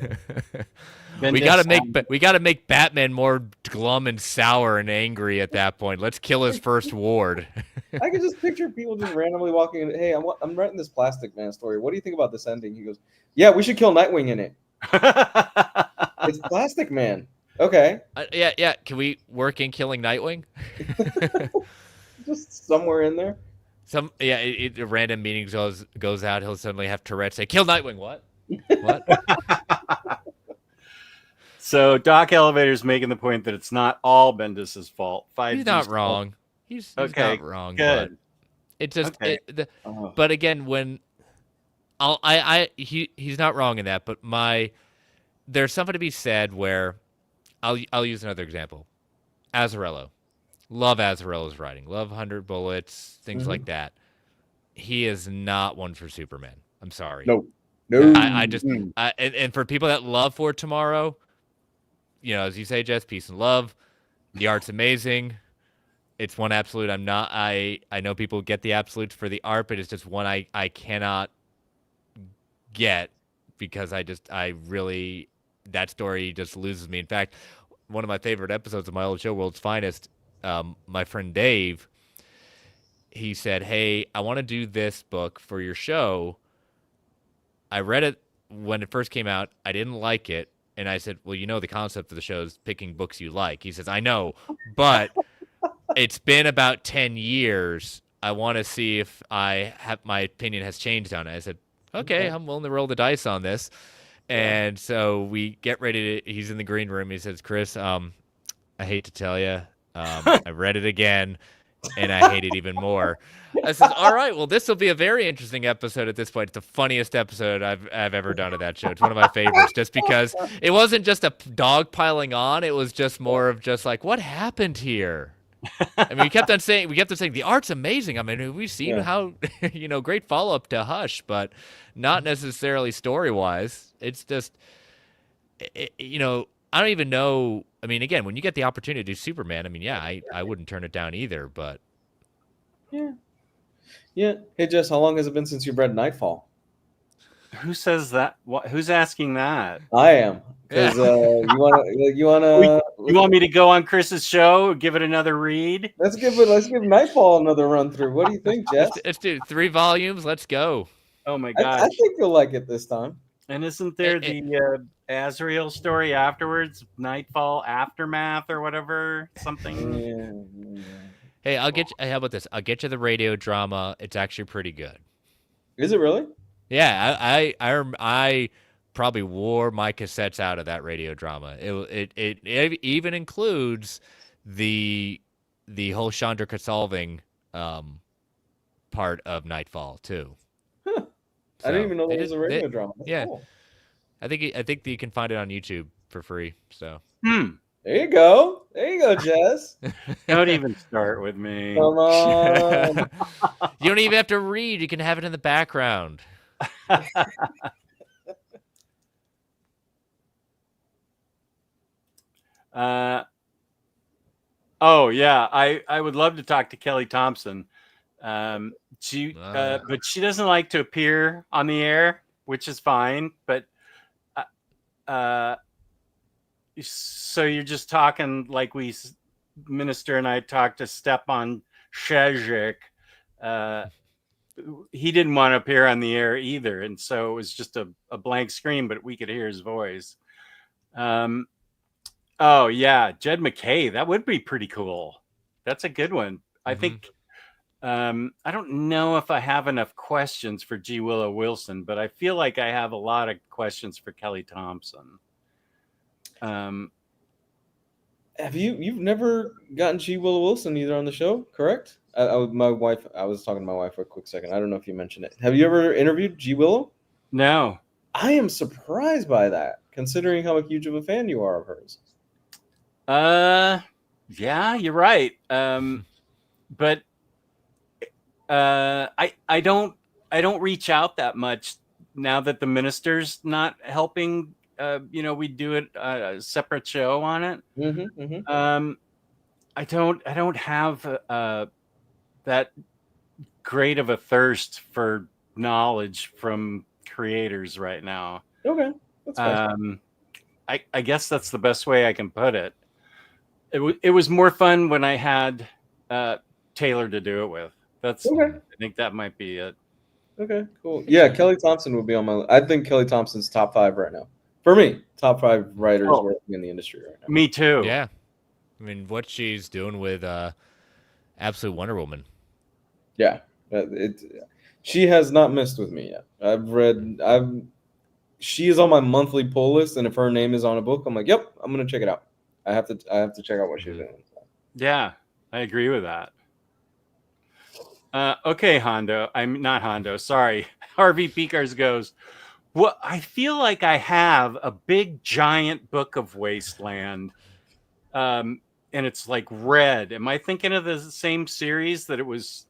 We gotta make Batman more glum and sour and angry at that point. Let's kill his first ward. I can just picture people just randomly walking in. Hey, I'm writing this Plastic Man story. What do you think about this ending? He goes, "Yeah, we should kill Nightwing in it." It's Plastic Man. Okay. Yeah. Can we work in killing Nightwing? Just somewhere in there. A random meeting goes out. He'll suddenly have Tourette say, "Kill Nightwing." What? What? So Doc Elevator's making the point that it's not all Bendis's fault. He's not wrong. He's not wrong. Good. But it just. Okay. But again, when he's not wrong in that. But there's something to be said where I'll use another example. Azzarello. Love Azzarello's writing. Love 100 Bullets, things like that. he is not one for Superman. I'm sorry. No. No. I just and for people that love For Tomorrow, as you say, Jess, peace and love. The art's amazing. It's one absolute. I know people get the absolutes for the art, but it's just one I cannot get because that story just loses me. In fact, one of my favorite episodes of my old show, World's Finest, my friend Dave, he said, "Hey, I want to do this book for your show. I read it when it first came out. I didn't like it." And I said, "Well, the concept of the show is picking books you like." He says, "I know, but it's been about 10 years. I want to see if my opinion has changed on it." I said, "Okay, I'm willing to roll the dice on this." And so we get ready he's in the green room. He says, "Chris, I hate to tell you, I read it again and I hate it even more." I said, "All right, well, this will be a very interesting episode at this point. It's the funniest episode I've ever done of that show. It's one of my favorites just because it wasn't just a dog piling on. It was just more of just like, what happened here?" I mean, we kept on saying the art's amazing. I mean, we've seen how, great follow up to Hush, but not necessarily story wise. It's just, I don't even know. I mean, again, when you get the opportunity to do Superman, I mean, I wouldn't turn it down either, but. Yeah. Hey, Jess, how long has it been since you've read Nightfall? Who says that? Who's asking that? I am. Because you want me to go on Chris's show, give it another read? Let's give Nightfall another run through. What do you think, Jess? Let's do 3 volumes. Let's go. Oh my gosh. I think you'll like it this time. And isn't there the Azrael story afterwards? Nightfall Aftermath or whatever? Something? Yeah. Hey, how about this? I'll get you the radio drama. It's actually pretty good. Is it really? Yeah, I probably wore my cassettes out of that radio drama. It even includes the whole Chandra solving part of Nightfall too. Huh. So I didn't even know there was a radio drama. That's cool. I think you can find it on YouTube for free. So. There you go, Jess. Don't even start with me. Come on. You don't even have to read. You can have it in the background. Oh yeah, I would love to talk to Kelly Thompson. But she doesn't like to appear on the air, which is fine. But so you're just talking like Minister and I talked to Stepan Shezhik. He didn't want to appear on the air either, and so it was just a blank screen, but we could hear his voice. Oh yeah, Jed McKay, that would be pretty cool. That's a good one. I think I don't know if I have enough questions for G. Willow Wilson, but I feel like I have a lot of questions for Kelly Thompson. Have you've never gotten G. Willow Wilson either on the show, correct? I was talking to my wife for a quick second. I don't know if you mentioned it. Have you ever interviewed G. Willow? No. I am surprised by that, considering how huge of a fan you are of hers. Yeah, you're right. But I don't reach out that much now that the minister's not helping. We do it a separate show on it. I don't have that great of a thirst for knowledge from creators right now. Okay, that's fine. I guess that's the best way I can put it. It was more fun when I had Taylor to do it with. That's okay. I think that might be it. Okay, cool. Yeah, Kelly Thompson would be on my. I think Kelly Thompson's top 5 right now. For me, top 5 writers working in the industry right now. Me too. Yeah, I mean, what she's doing with Absolute Wonder Woman. Yeah, she has not missed with me yet. She is on my monthly pull list, and if her name is on a book, I'm like, yep, I'm gonna check it out. I have to check out what she's doing. Yeah, I agree with that. Okay, Hondo. I'm not Hondo. Sorry, Harvey Peakers goes. Well, I feel like I have a big giant book of Wasteland, and it's like red. Am I thinking of the same series that it was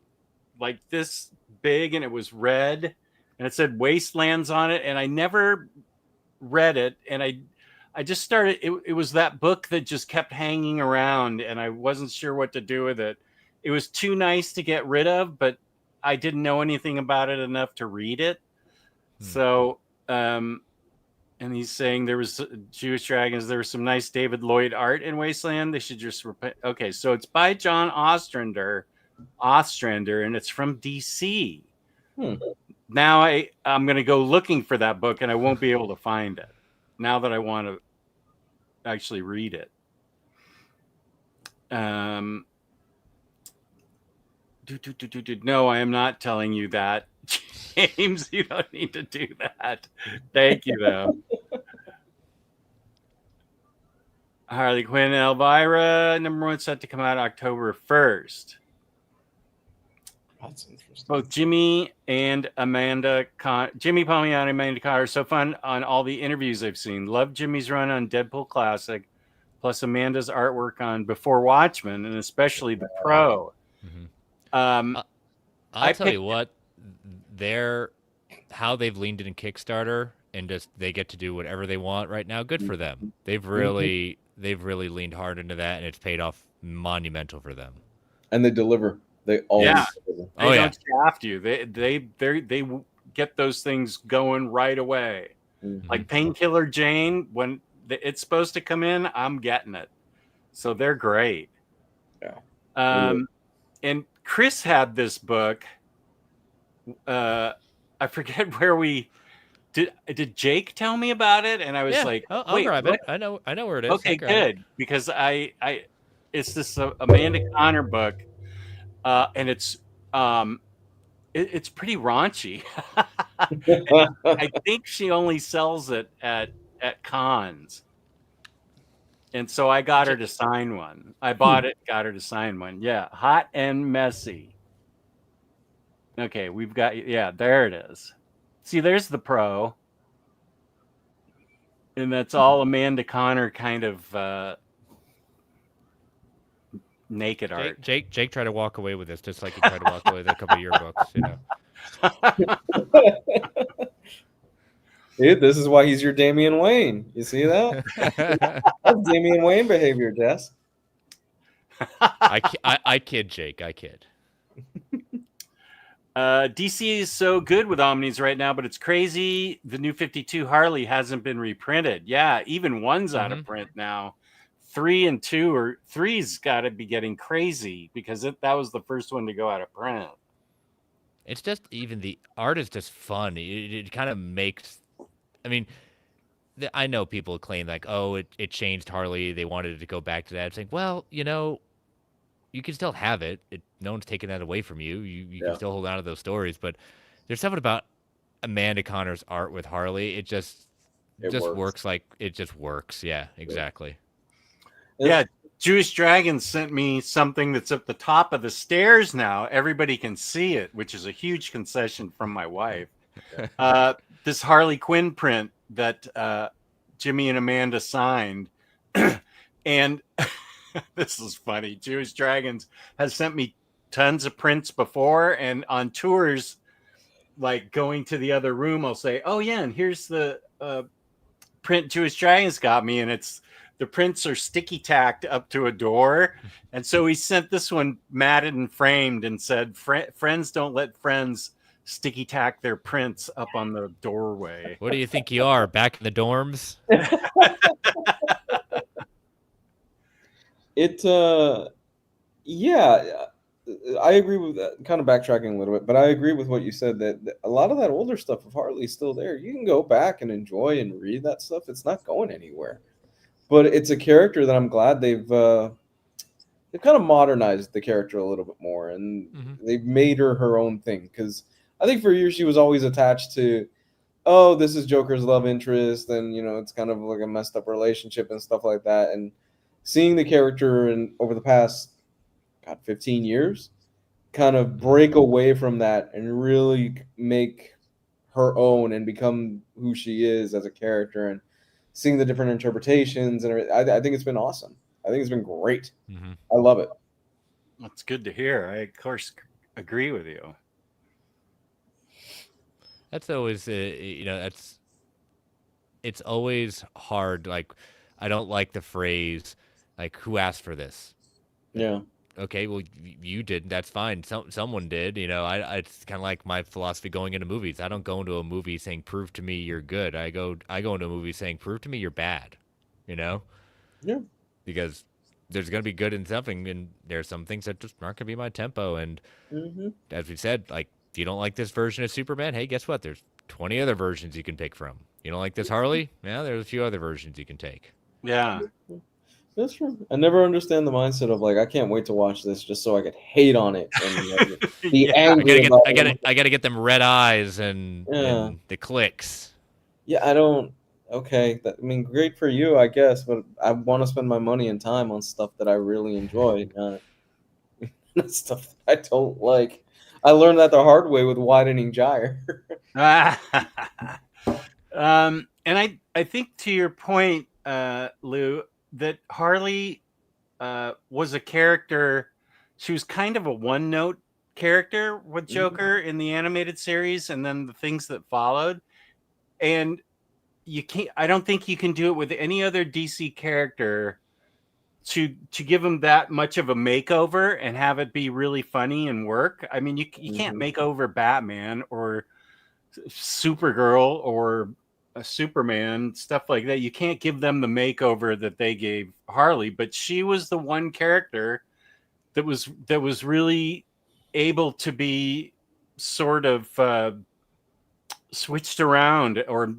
like this big and it was red and it said Wastelands on it, and I never read it, and I just started it was that book that just kept hanging around and I wasn't sure what to do with it. It was too nice to get rid of, but I didn't know anything about it enough to read it. So and he's saying there was Jewish Dragons. There was some nice David Lloyd art in Wasteland. They should just okay. So it's by John Ostrander, and it's from DC. Now I'm going to go looking for that book, and I won't be able to find it. Now that I want to actually read it. No, I am not telling you that. James, you don't need to do that. Thank you, though. Harley Quinn and Elvira, #1 set to come out October 1st. That's interesting. Both Jimmy and Amanda Jimmy Palmiotti and Amanda Conner are so fun on all the interviews I've seen. Love Jimmy's run on Deadpool Classic, plus Amanda's artwork on Before Watchmen, and especially the Pro. I'll tell you what, how they've leaned in Kickstarter and just they get to do whatever they want right now. Good for them. They've really leaned hard into that, and it's paid off monumental for them. And they deliver. They always deliver. They don't shaft you. They get those things going right away. Like Painkiller Jane, when it's supposed to come in, I'm getting it. So they're great. Yeah. And Chris had this book. I forget where we did Jake tell me about it, and I was like, I'll grab it. I know where it is. Okay, good, because it's this Amanda Conner book, and it's pretty raunchy. I think she only sells it at cons. And so I got her to sign one. I bought it, got her to sign one. Yeah, Hot and Messy. Okay, we've got, there it is. See, there's the Pro. And that's all Amanda Conner kind of naked art. Jake tried to walk away with this, just like he tried to walk away with a couple of your books, you know. Dude, this is why he's your Damian Wayne. You see that? That's Damian Wayne behavior, Jess. I kid, Jake. I kid. DC is so good with Omnis right now, but it's crazy. The new 52 Harley hasn't been reprinted. Yeah, even 1's out of print now. 3 and 2 or 3's got to be getting crazy because that was the first one to go out of print. It's just even the art is just fun. It kind of makes. I mean, I know people claim like, oh, it changed Harley. They wanted it to go back to that. It's like, well, you know, you can still have it. No one's taking that away from you. You can still hold on to those stories. But there's something about Amanda Conner's art with Harley. It just works. Like it just works. Yeah, exactly. Yeah. Jewish Dragon sent me something that's at the top of the stairs now. Everybody can see it, which is a huge concession from my wife. This Harley Quinn print that Jimmy and Amanda signed. And this is funny. Jewish Dragons has sent me tons of prints before, and on tours, like going to the other room, I'll say, oh yeah, and here's the print Jewish Dragons got me, and the prints are sticky tacked up to a door. And so he sent this one matted and framed and said, friends don't let friends sticky tack their prints up on the doorway. What do you think you are, back in the dorms? I agree with that. Kind of backtracking a little bit, but I agree with what you said that a lot of that older stuff of Harley's still there. You can go back and enjoy and read that stuff. It's not going anywhere. But it's a character that I'm glad they've kind of modernized the character a little bit more, and they've made her own thing. Because I think for years she was always attached to, oh, this is Joker's love interest, and it's kind of like a messed up relationship and stuff like that. And seeing the character over the past 15 years kind of break away from that and really make her own and become who she is as a character, and seeing the different interpretations, and I think it's been awesome. I think it's been great. I love it. That's good to hear. I, of course, agree with you. That's always it's always hard. Like, I don't like the phrase, like, who asked for this? Yeah. Okay, well, you didn't. That's fine. Someone did. It's kind of like my philosophy going into movies. I don't go into a movie saying, "Prove to me you're good." I go into a movie saying, "Prove to me you're bad." You know, Yeah. because there's gonna be good in something, and there's some things that just aren't gonna be my tempo. And Hmm. as we said, like, you don't like this version of Superman? Hey, guess what? There's 20 other versions you can pick from. You don't like this Harley? Yeah, there's a few other versions you can take. Yeah. That's true. I never understand the mindset of like I can't wait to watch this just so I could hate on it and like, be Yeah. angry about it. I gotta get them red eyes and Yeah. the clicks. Yeah, I don't. Okay, I mean, great for you, I guess, but I want to spend my money and time on stuff that I really enjoy, not stuff that I don't like. I learned that the hard way with widening gyre. And I think to your point, Lou, that Harley was a character. She was kind of a one note character with Joker in the animated series, and then the things that followed. And you can't. I don't think you can do it with any other DC character to give him that much of a makeover and have it be really funny and work. I mean, you can't make over Batman or Supergirl or a Superman, stuff like that. You can't give them the makeover that they gave Harley, but she was the one character that was really able to be sort of switched around, or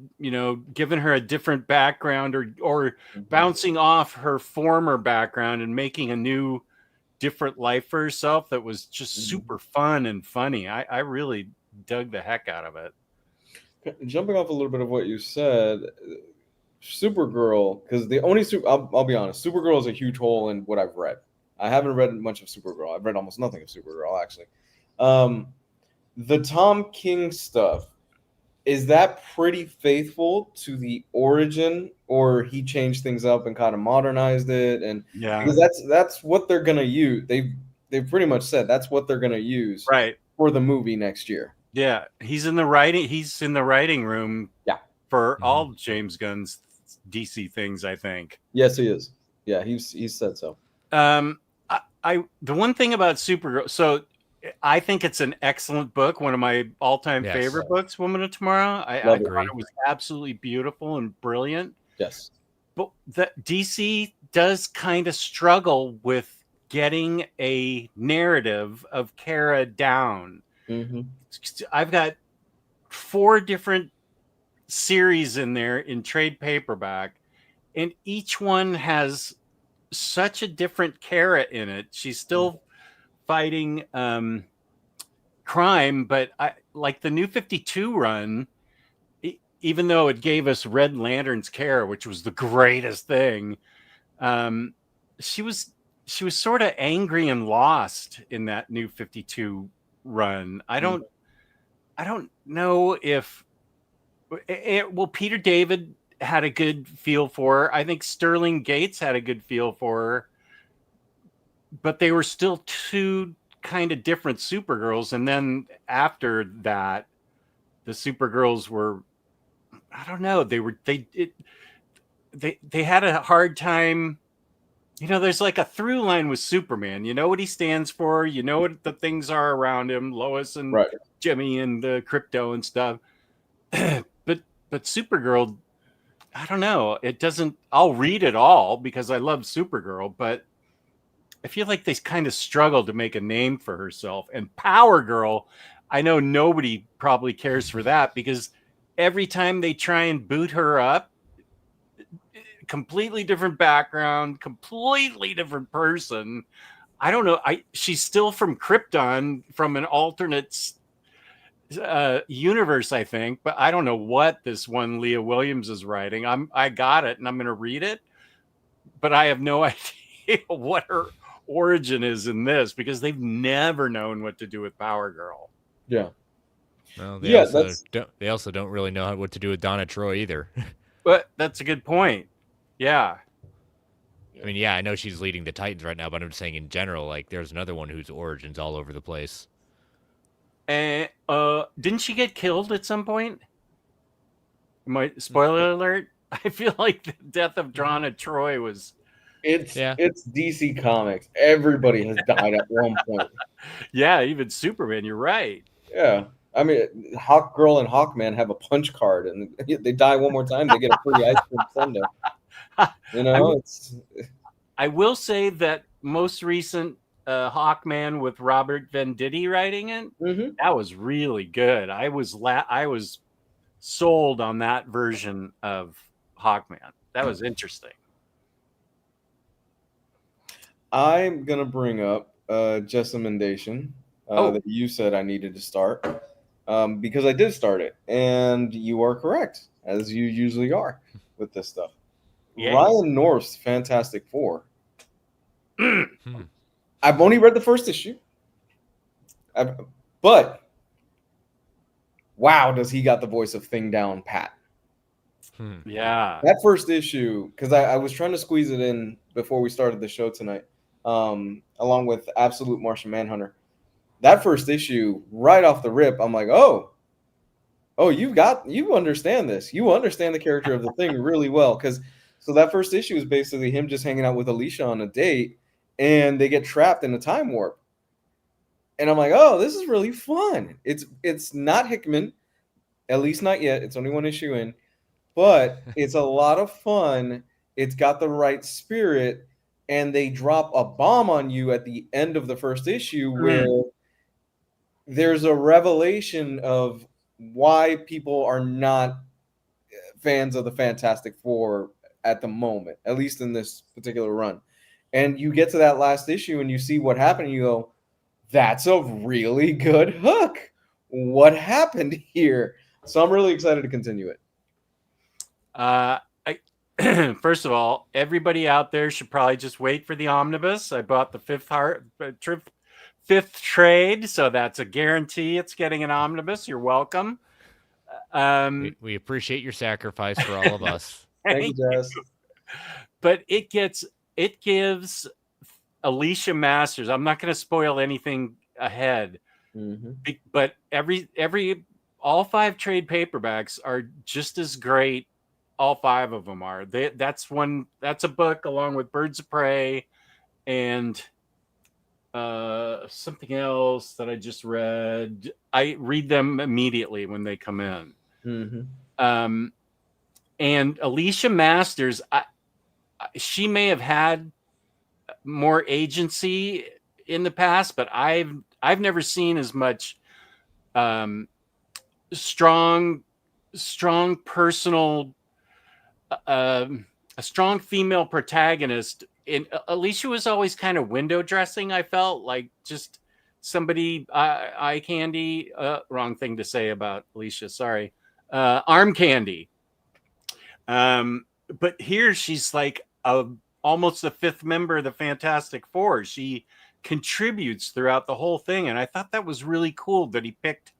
given her a different background, or bouncing off her former background and making a new different life for herself that was just super fun and funny. I really dug the heck out of it. Jumping off a little bit of what you said, Supergirl, because the only I'll be honest, Supergirl is a huge hole in what I've read. I haven't read much of Supergirl. I've read almost nothing of Supergirl, actually. The Tom King stuff, is that pretty faithful to the origin, or he changed things up and kind of modernized it? And Yeah, because that's what they're gonna use. They pretty much said that's what they're gonna use right. for the movie next year. Yeah, he's in the writing room. Yeah. For all James Gunn's DC things, I think. Yes, he is. Yeah, he's said so. I the one thing about Supergirl, so I think it's an excellent book, one of my all-time favorite books, Woman of Tomorrow. I thought it was absolutely beautiful and brilliant. Yes. But the DC does kind of struggle with getting a narrative of Kara down. Mm-hmm. I've got 4 different series in there in trade paperback, and each one has such a different Kara in it. She's still fighting crime, but I like the New 52 run, even though it gave us Red Lantern's Kara, which was the greatest thing. She was sort of angry and lost in that New 52 run. I don't know if Peter David had a good feel for her. I think Sterling Gates had a good feel for her, but they were still 2 kind of different Supergirls. And then after that, the Supergirls were, I don't know, they had a hard time. There's like a through line with Superman. You know what he stands for. You know what the things are around him, Lois and Jimmy and the Crypto and stuff. But Supergirl, I don't know. It doesn't. I'll read it all because I love Supergirl, but I feel like they kind of struggled to make a name for herself. And Power Girl, I know nobody probably cares for that because every time they try and boot her up, completely different background, completely different person. I don't know. She's still from Krypton, from an alternate universe, I think, but I don't know what this one Leah Williams is writing. I got it and I'm going to read it, but I have no idea what her origin is in this because they've never known what to do with Power Girl. Yeah. Well, they also don't really know what to do with Donna Troy either. But that's a good point. Yeah. I mean, yeah, I know she's leading the Titans right now, but I'm just saying in general, like, there's another one whose origin's all over the place. And didn't she get killed at some point? Spoiler alert. I feel like the death of Drana Troy was. It's Yeah. it's DC Comics. Everybody has died at one point. Yeah, even Superman. You're right. Yeah. I mean, Hawk Girl and Hawkman have a punch card, and they die one more time, they get a free ice cream sundae. You know, I will say that most recent Hawkman with Robert Venditti writing it, that was really good. I was sold on that version of Hawkman. That was interesting. I'm gonna bring up Jessamendation that you said I needed to start because I did start it, and you are correct, as you usually are with this stuff. Yay. Ryan North's Fantastic Four. I've only read the first issue, but wow, does he got the voice of Thing down pat. Yeah. That first issue, because I was trying to squeeze it in before we started the show tonight, along with Absolute Martian Manhunter. That first issue, right off the rip, I'm like, oh, you understand this. You understand the character of the Thing really well. So that first issue is basically him just hanging out with Alicia on a date, and they get trapped in a time warp. And I'm like, oh, this is really fun. It's not Hickman, at least not yet. It's only one issue in. But it's a lot of fun. It's got the right spirit, and they drop a bomb on you at the end of the first issue where there's a revelation of why people are not fans of the Fantastic Four at the moment, at least in this particular run. And you get to that last issue and you see what happened, and you go, that's a really good hook. What happened here? So I'm really excited to continue it. First of all, everybody out there should probably just wait for the omnibus. I bought the fifth trade, so that's a guarantee. It's getting an omnibus. You're welcome. We appreciate your sacrifice for all of us. Thank you, Jess. But it gives Alicia Masters. I'm not going to spoil anything ahead, but all 5 trade paperbacks are just as great. All 5 of them are. That's a book along with Birds of Prey and something else that I just read. I read them immediately when they come in. And Alicia Masters, she may have had more agency in the past, but I've never seen as much strong personal. A strong female protagonist. Alicia was always kind of window dressing. I felt like just somebody eye candy. Wrong thing to say about Alicia. Sorry, arm candy. But here she's like almost the 5th member of the Fantastic Four. She contributes throughout the whole thing, and I thought that was really cool that he picked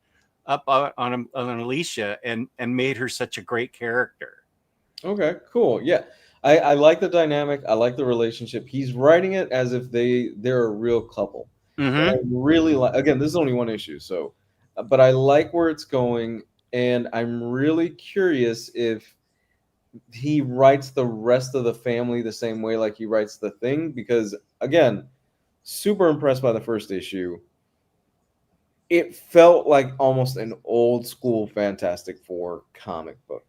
up on Alicia and made her such a great character. Okay, cool. Yeah, I like the dynamic. I like the relationship. He's writing it as if they're a real couple. I really like. Again, this is only one issue, so, but I like where it's going, and I'm really curious if he writes the rest of the family the same way like he writes the Thing. Because again, super impressed by the first issue. It felt like almost an old school Fantastic Four comic book.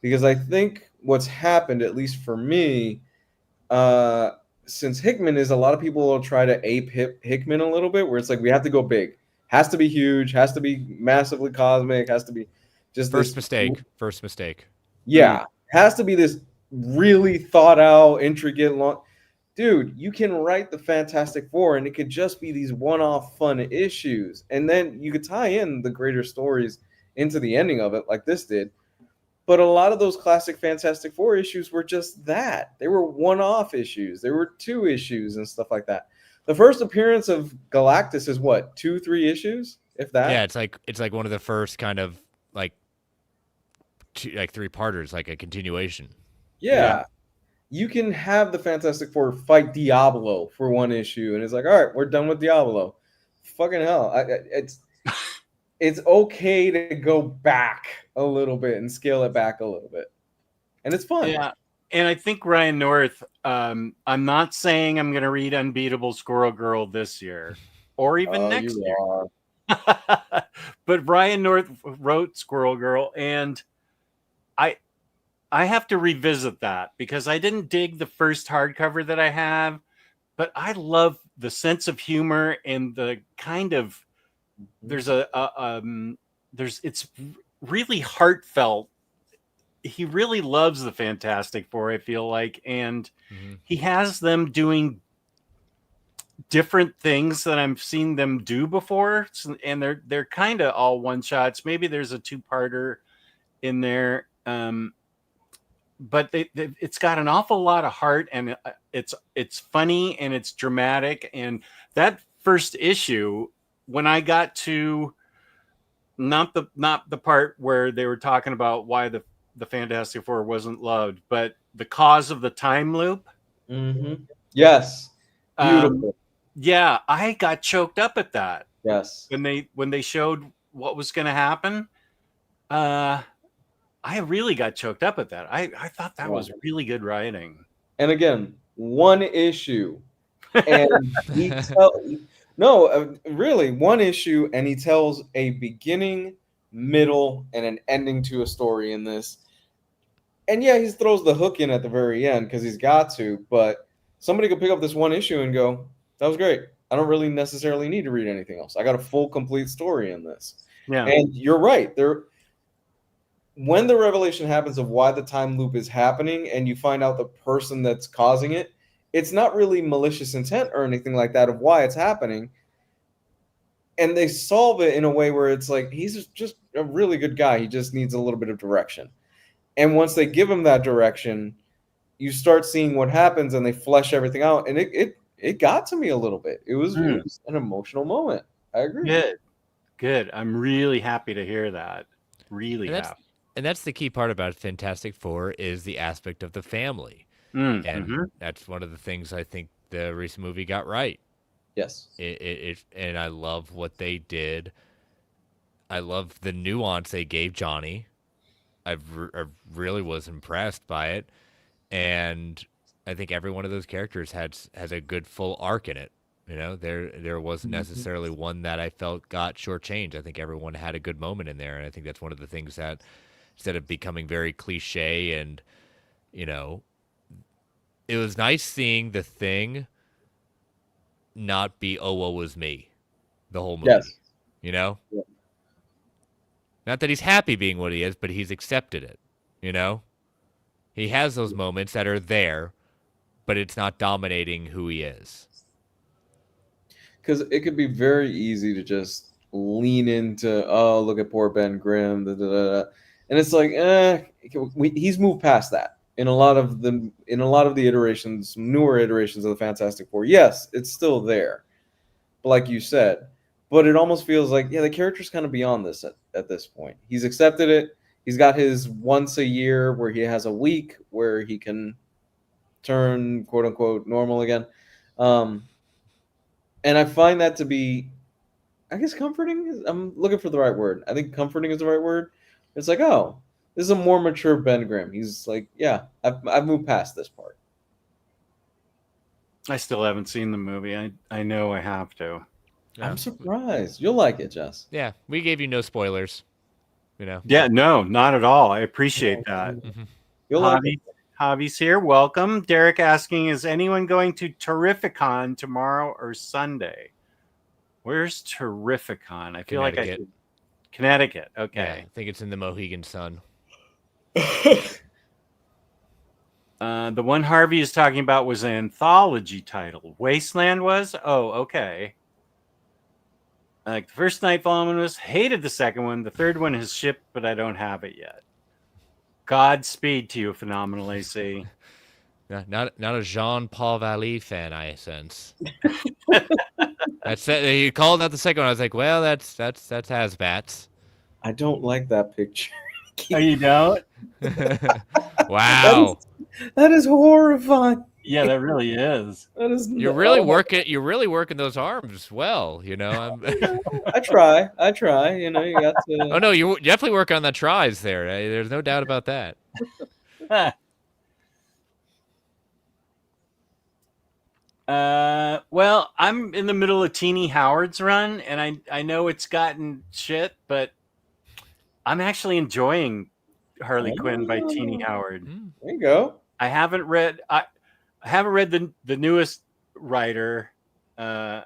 Because I think what's happened, at least for me, since Hickman is, a lot of people will try to ape Hickman a little bit, where it's like we have to go big, has to be huge, has to be massively cosmic, has to be just First mistake. Yeah, has to be this really thought out, intricate, long. Dude, you can write the Fantastic Four, and it could just be these one-off fun issues, and then you could tie in the greater stories into the ending of it, like this did. But a lot of those classic Fantastic Four issues were just that. They were one-off issues. They were 2 issues and stuff like that. The first appearance of Galactus is what, 2-3 issues, if that? Yeah, it's like one of the first kind of like 3-parters, like a continuation. Yeah. You can have the Fantastic Four fight Diablo for 1 issue, and it's like, all right, we're done with Diablo. Fucking hell. it's okay to go back a little bit and scale it back a little bit, and it's fun. Yeah, and I think Ryan North. I'm not saying I'm going to read Unbeatable Squirrel Girl this year or even next year. Are. But Ryan North wrote Squirrel Girl, and I have to revisit that because I didn't dig the first hardcover that I have, but I love the sense of humor and the kind of there's it's really heartfelt. He really loves the Fantastic Four, I feel like, and he has them doing different things that I've seen them do before, and they're kind of all one shots. Maybe there's a two-parter in there, but it's got an awful lot of heart, and it's funny and it's dramatic. And that first issue, when I got to not the part where they were talking about why the Fantastic Four wasn't loved, but the cause of the time loop. Yes, beautiful. Yeah, I got choked up at that. Yes, when they showed what was going to happen, I really got choked up at that. I thought that was really good writing. And again, one issue, and really one issue, and he tells a beginning, middle, and an ending to a story in this. And yeah, he throws the hook in at the very end because he's got to, but somebody could pick up this one issue and go, that was great. I don't really necessarily need to read anything else. I got a full, complete story in this. Yeah. And you're right. When the revelation happens of why the time loop is happening and you find out the person that's causing it, it's not really malicious intent or anything like that of why it's happening. And they solve it in a way where it's like, he's just a really good guy. He just needs a little bit of direction. And once they give him that direction, you start seeing what happens and they flesh everything out. And it got to me a little bit. It was an emotional moment. I agree. Good. I'm really happy to hear that. Really happy. And that's the key part about Fantastic Four is the aspect of the family. And that's one of the things I think the recent movie got right. Yes. And I love what they did. I love the nuance they gave Johnny. I really was impressed by it. And I think every one of those characters has a good full arc in it. You know, there wasn't necessarily one that I felt got shortchanged. I think everyone had a good moment in there. And I think that's one of the things that, instead of becoming very cliche and, you know, it was nice seeing the Thing not be, oh, woe was me, the whole movie. Yes. You know? Yeah. Not that he's happy being what he is, but he's accepted it. You know? He has those moments that are there, but it's not dominating who he is. Because it could be very easy to just lean into, oh, look at poor Ben Grimm, da, da, da, da. And it's like, he's moved past that in a lot of the iterations, newer iterations of the Fantastic Four. Yes, it's still there, but like you said, but it almost feels like, yeah, the character's kind of beyond this at this point. He's accepted it. He's got his once a year where he has a week where he can turn quote unquote normal again. And I find that to be, I guess, comforting. I'm looking for the right word. I think comforting is the right word. It's like, oh, this is a more mature Ben Grimm. He's like, yeah, I've moved past this part. I still haven't seen the movie. I know I have to. Yeah. I'm surprised. You'll like it, Jess. Yeah, we gave you no spoilers. You know. Yeah, no, not at all. I appreciate that. You'll like it. Javi's here. Welcome. Derek asking, is anyone going to Terrificon tomorrow or Sunday? Where's Terrificon? I feel like Connecticut. Okay. Yeah, I think it's in the Mohegan Sun. The one Harvey is talking about was an anthology title. Wasteland was? Oh, okay. Like the first Nightfall one was, hated the second one. The third one has shipped, but I don't have it yet. Godspeed to you, Phenomenal AC. Not a Jean-Paul Vallée fan, I sense. That's you called out the second one. I was like, well, that's Hasbats. I don't like that picture. Oh, you don't? Wow. That is horrifying. Yeah, that really is. That is You're really working those arms well, you know. I try. You know, you got to. Oh no, you're definitely working on the tries there. There's no doubt about that. Well, I'm in the middle of Teeny Howard's run, and I know it's gotten shit, but I'm actually enjoying Harley Quinn by Teeny Howard. There you go. I haven't read the newest writer, but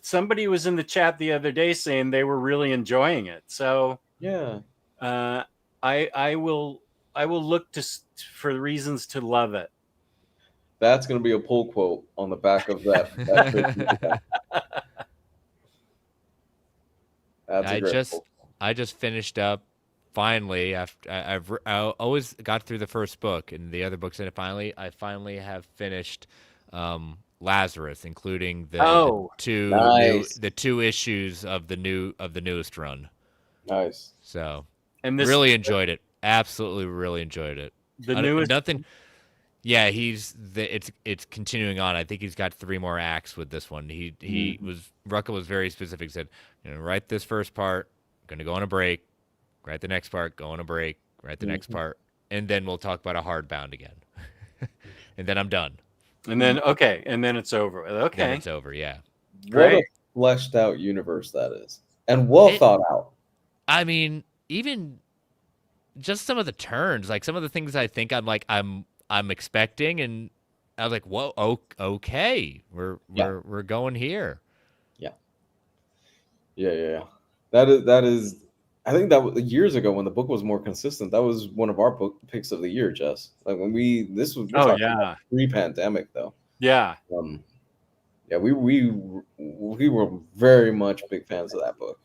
somebody was in the chat the other day saying they were really enjoying it. So Yeah. I will look for reasons to love it. That's going to be a pull quote on the back of that. I just finished up finally after I always got through the first book and the other books, and I finally have finished Lazarus, including the two issues of the newest run. Nice. So really enjoyed it. Absolutely, really enjoyed it. The newest nothing. Yeah, it's continuing on. I think he's got 3 more acts with this one. Rucka was very specific. Said, write this first part, gonna go on a break, write the next part, go on a break, write the next part, and then we'll talk about a hardbound again, and then I'm done. And then and then it's over. Okay, then it's over. Yeah. What a fleshed out universe that is, and thought out. I mean, even just some of the turns, like some of the things I think I'm expecting, and I was like, "Whoa, okay, we're going here." Yeah. That is. I think that was years ago when the book was more consistent. That was one of our book picks of the year, Jess. Like when we're pre-pandemic though. Yeah. We were very much big fans of that book.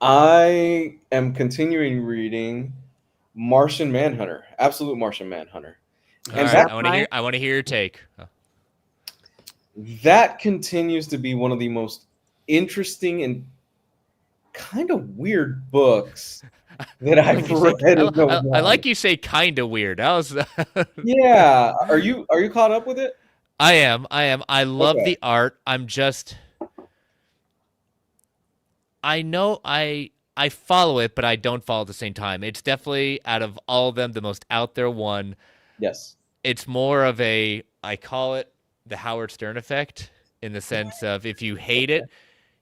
I am continuing reading Martian Manhunter, Absolute Martian Manhunter. And I want to hear your take. That continues to be one of the most interesting and kind of weird books that I've read. I like you say kind of weird. Yeah. Are you caught up with it? I am. I love the art. I know I follow it, but I don't follow at the same time. It's definitely, out of all of them, the most out there one. Yes. It's more of I call it the Howard Stern effect, in the sense of, if you hate it,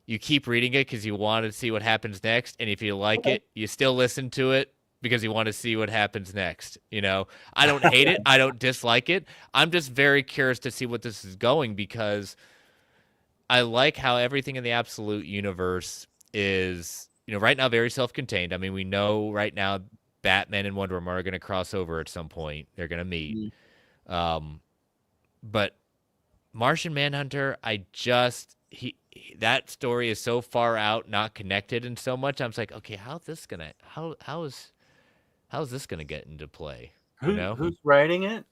you keep reading it because you want to see what happens next. And if you like it, you still listen to it because you want to see what happens next. I don't hate it. I don't dislike it. I'm just very curious to see what this is going, because I like how everything in the Absolute universe is, right now very self-contained. I mean, we know right now Batman and Wonder Woman are going to cross over at some point. They're going to meet. But Martian Manhunter, that story is so far out, not connected in so much. I'm just like, okay, how is this gonna get into play? Who's writing it?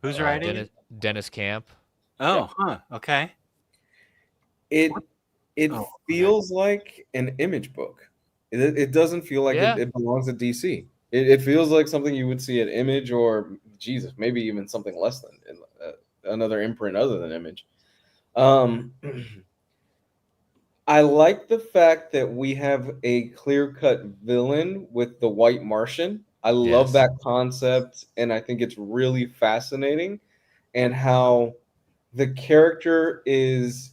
Who's writing it? Dennis Camp. Oh, okay. It feels like an Image book. It doesn't feel like it belongs to DC. It feels like something you would see at Image, or maybe even something less than another imprint other than Image. I like the fact that we have a clear-cut villain with the White Martian. I love that concept, and I think it's really fascinating, and how the character is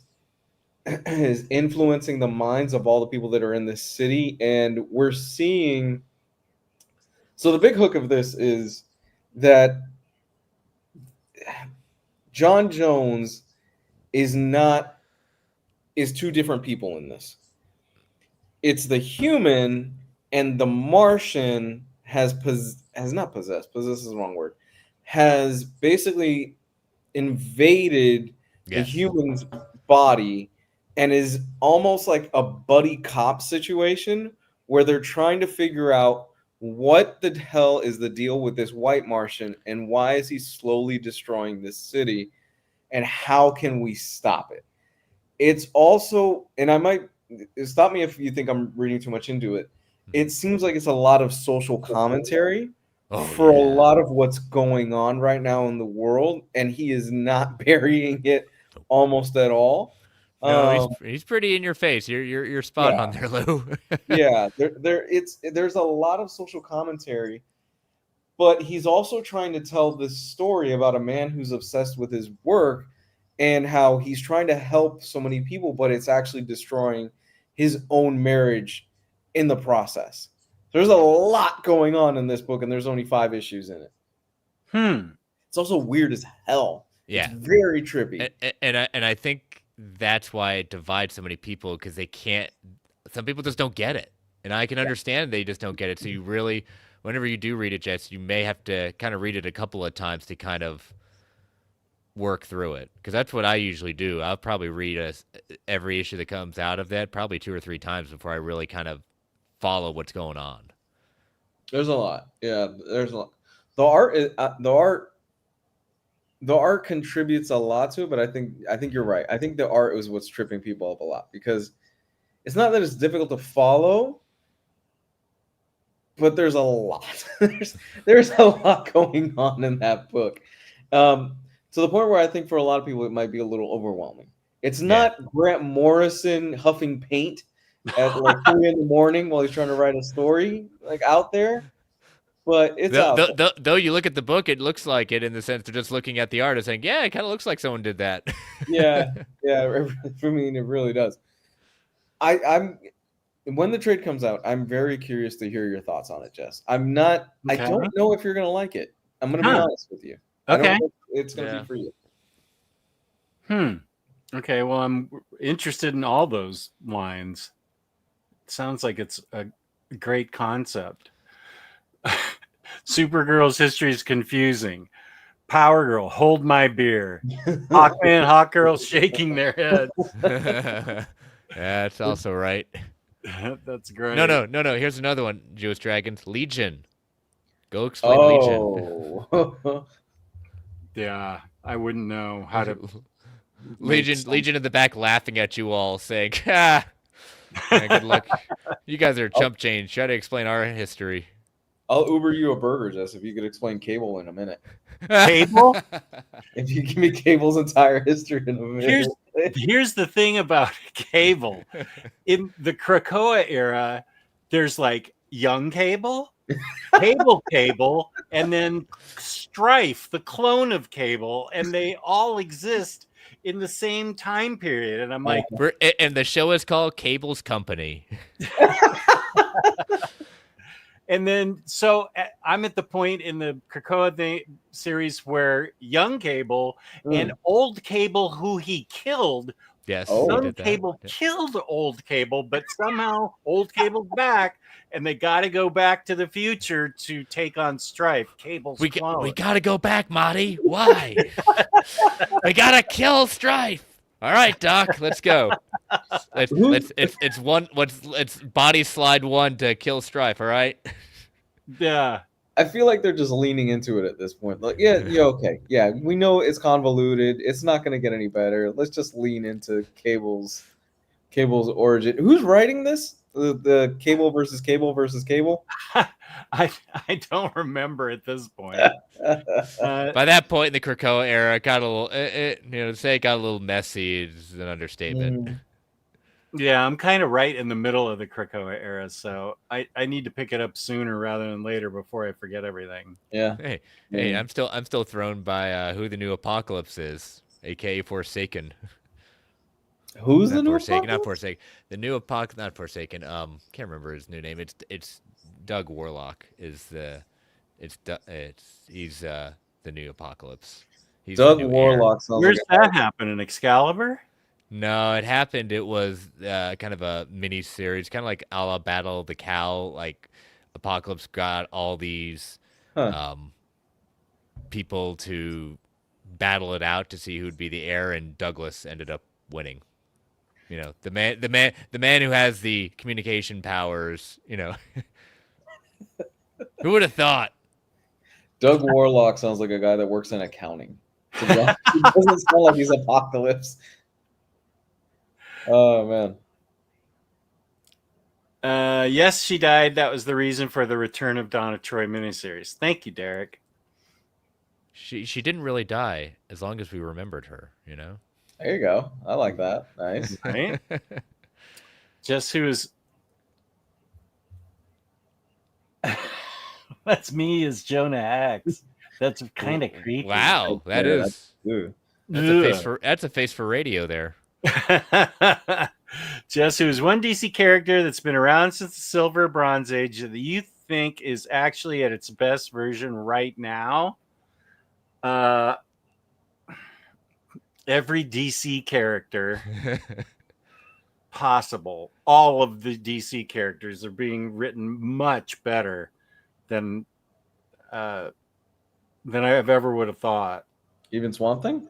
influencing the minds of all the people that are in this city. And we're seeing, so the big hook of this is that John Jones is two different people in this. It's the human, and the Martian has basically invaded the human's body, and is almost like a buddy cop situation where they're trying to figure out what the hell is the deal with this White Martian, and why is he slowly destroying this city, and how can we stop it? It's also, and I might stop me if you think I'm reading too much into it, it seems like it's a lot of social commentary for a lot of what's going on right now in the world, and he is not burying it almost at all. No, he's pretty in your face. You're spot on there, Lou. Yeah, there's a lot of social commentary, but he's also trying to tell this story about a man who's obsessed with his work and how he's trying to help so many people, but it's actually destroying his own marriage in the process. There's a lot going on in this book, and there's only 5 issues in it. It's also weird as hell. Yeah, it's very trippy. And I think that's why it divides so many people, because they can't. Some people just don't get it, and I can understand they just don't get it. So you really, whenever you do read it, Jess, you may have to kind of read it a couple of times to kind of work through it, because that's what I usually do. I'll probably read every issue that comes out of that probably 2 or 3 times before I really kind of follow what's going on. There's a lot. Yeah, there's a lot. The art contributes a lot to it, but I think you're right. I think the art is what's tripping people up a lot, because it's not that it's difficult to follow, but there's a lot. there's a lot going on in that book, to the point where I think for a lot of people it might be a little overwhelming. It's not Grant Morrison huffing paint at like 3 in the morning while he's trying to write a story like out there. But it's though you look at the book, it looks like it, in the sense they're just looking at the art and saying, yeah, it kind of looks like someone did that. yeah, for me it really does. I'm when the trade comes out, I'm very curious to hear your thoughts on it, Jess. I don't know if you're gonna like it. I'm gonna be honest with you. Okay. I don't know if it's gonna be for you. Okay, well, I'm interested in all those lines. It sounds like it's a great concept. Supergirl's history is confusing. Power Girl, hold my beer. Hawkman, Hawkgirl shaking their heads. That's also right. That's great. No. Here's another one. Jewish Dragons. Legion. Go explain Legion. Yeah, I wouldn't know how to. Legion in the back laughing at you all, saying, "Ah, good luck. You guys are chump change. Try to explain our history." I'll Uber you a burger, Jess, if you could explain Cable in a minute. Cable? If you give me Cable's entire history in a minute. Here's the thing about Cable. In the Krakoa era, there's like young Cable, Cable, and then Strife, the clone of Cable, and they all exist in the same time period. And I'm like, and the show is called Cable's Company. And then, so I'm at the point in the Krakoa series where young Cable and old Cable, who he killed, young Cable killed old Cable, but somehow old Cable's back, and they got to go back to the future to take on Strife. Cable's clone. We got to go back, Marty. Why? We got to kill Strife. All right, Doc, let's go. It's body slide 1 to kill Strife. All right. Yeah. I feel like they're just leaning into it at this point. Like, yeah, okay. Yeah, we know it's convoluted. It's not going to get any better. Let's just lean into Cable's origin. Who's writing this? The Cable versus Cable versus Cable? I don't remember at this point. By that point in the Krakoa era, it got a little, to say it got a little messy is an understatement. Yeah, I'm kind of right in the middle of the Krakoa era, so I need to pick it up sooner rather than later before I forget everything. Yeah. Hey, I'm still thrown by who the new Apocalypse is, aka Forsaken. Who's the new Forsaken? Apocalypse? Not Forsaken. The new Apocalypse, not Forsaken. Can't remember his new name. It's Doug Warlock is the he's the new Apocalypse. He's Doug Warlock. Where's that happen in Excalibur? No, it happened. It was kind of a mini series, kind of like a la Battle of the Cow. Like Apocalypse got all these people to battle it out to see who'd be the heir, and Douglas ended up winning. You know, the man who has the communication powers. You know, who would have thought? Doug Warlock sounds like a guy that works in accounting. He doesn't sound like he's Apocalypse. Oh man. Yes, she died. That was the reason for the Return of Donna Troy miniseries. Thank you, Derek. She didn't really die as long as we remembered her, you know? There you go. I like that. Nice. Right? Just who is... That's me as Jonah Hex. That's kind of creepy. Wow, that Yeah, is. That's a face for radio there. Jess, who is one DC character that's been around since the Silver Bronze Age that you think is actually at its best version right now? Every DC character possible. All of the DC characters are being written much better than I ever would have thought. Even Swamp Thing?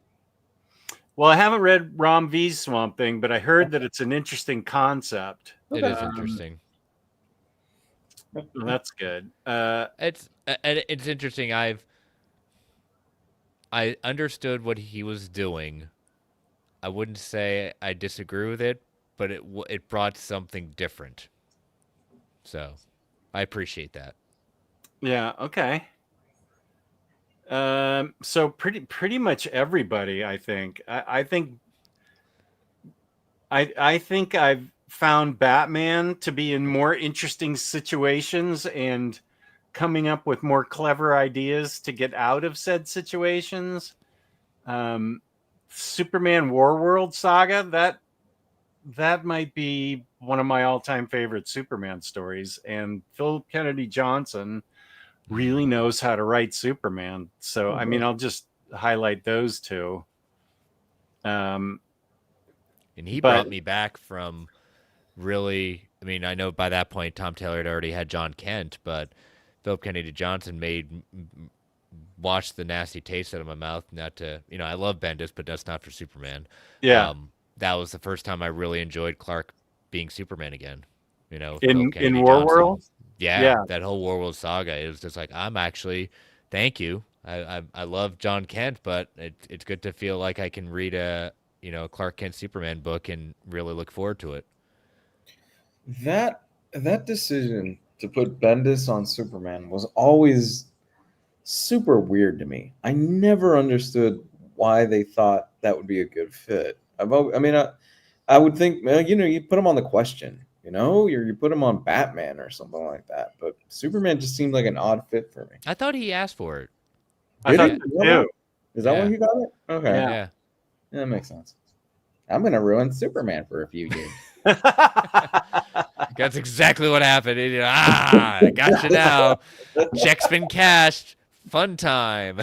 Well, I haven't read Rom V's Swamp Thing, but I heard that it's an interesting concept. It is interesting. That's good. It's interesting. I understood what he was doing. I wouldn't say I disagree with it, but it brought something different. So, I appreciate that. Yeah. Okay. So pretty much everybody, I think. I think I've found Batman to be in more interesting situations and coming up with more clever ideas to get out of said situations. Superman Warworld saga, that might be one of my all-time favorite Superman stories, and Philip Kennedy Johnson really knows how to write Superman. So, I mean, I'll just highlight those two. And he brought me back from really, I mean, I know by that point Tom Taylor had already had John Kent, but Philip Kennedy Johnson washed the nasty taste out of my mouth. Not to, I love Bendis, but that's not for Superman. Yeah. That was the first time I really enjoyed Clark being Superman again. In Warworld? Yeah, that whole Warworld saga. It was just like, thank you. I love John Kent, but it's good to feel like I can read a Clark Kent Superman book and really look forward to it. That decision to put Bendis on Superman was always super weird to me. I never understood why they thought that would be a good fit. I would think, you put him on The Question. You put him on Batman or something like that. But Superman just seemed like an odd fit for me. I thought he asked for it. I thought so too. Is that why he got it? Okay. Yeah. That makes sense. I'm going to ruin Superman for a few years. That's exactly what happened. I got you now. Check's been cashed. Fun time.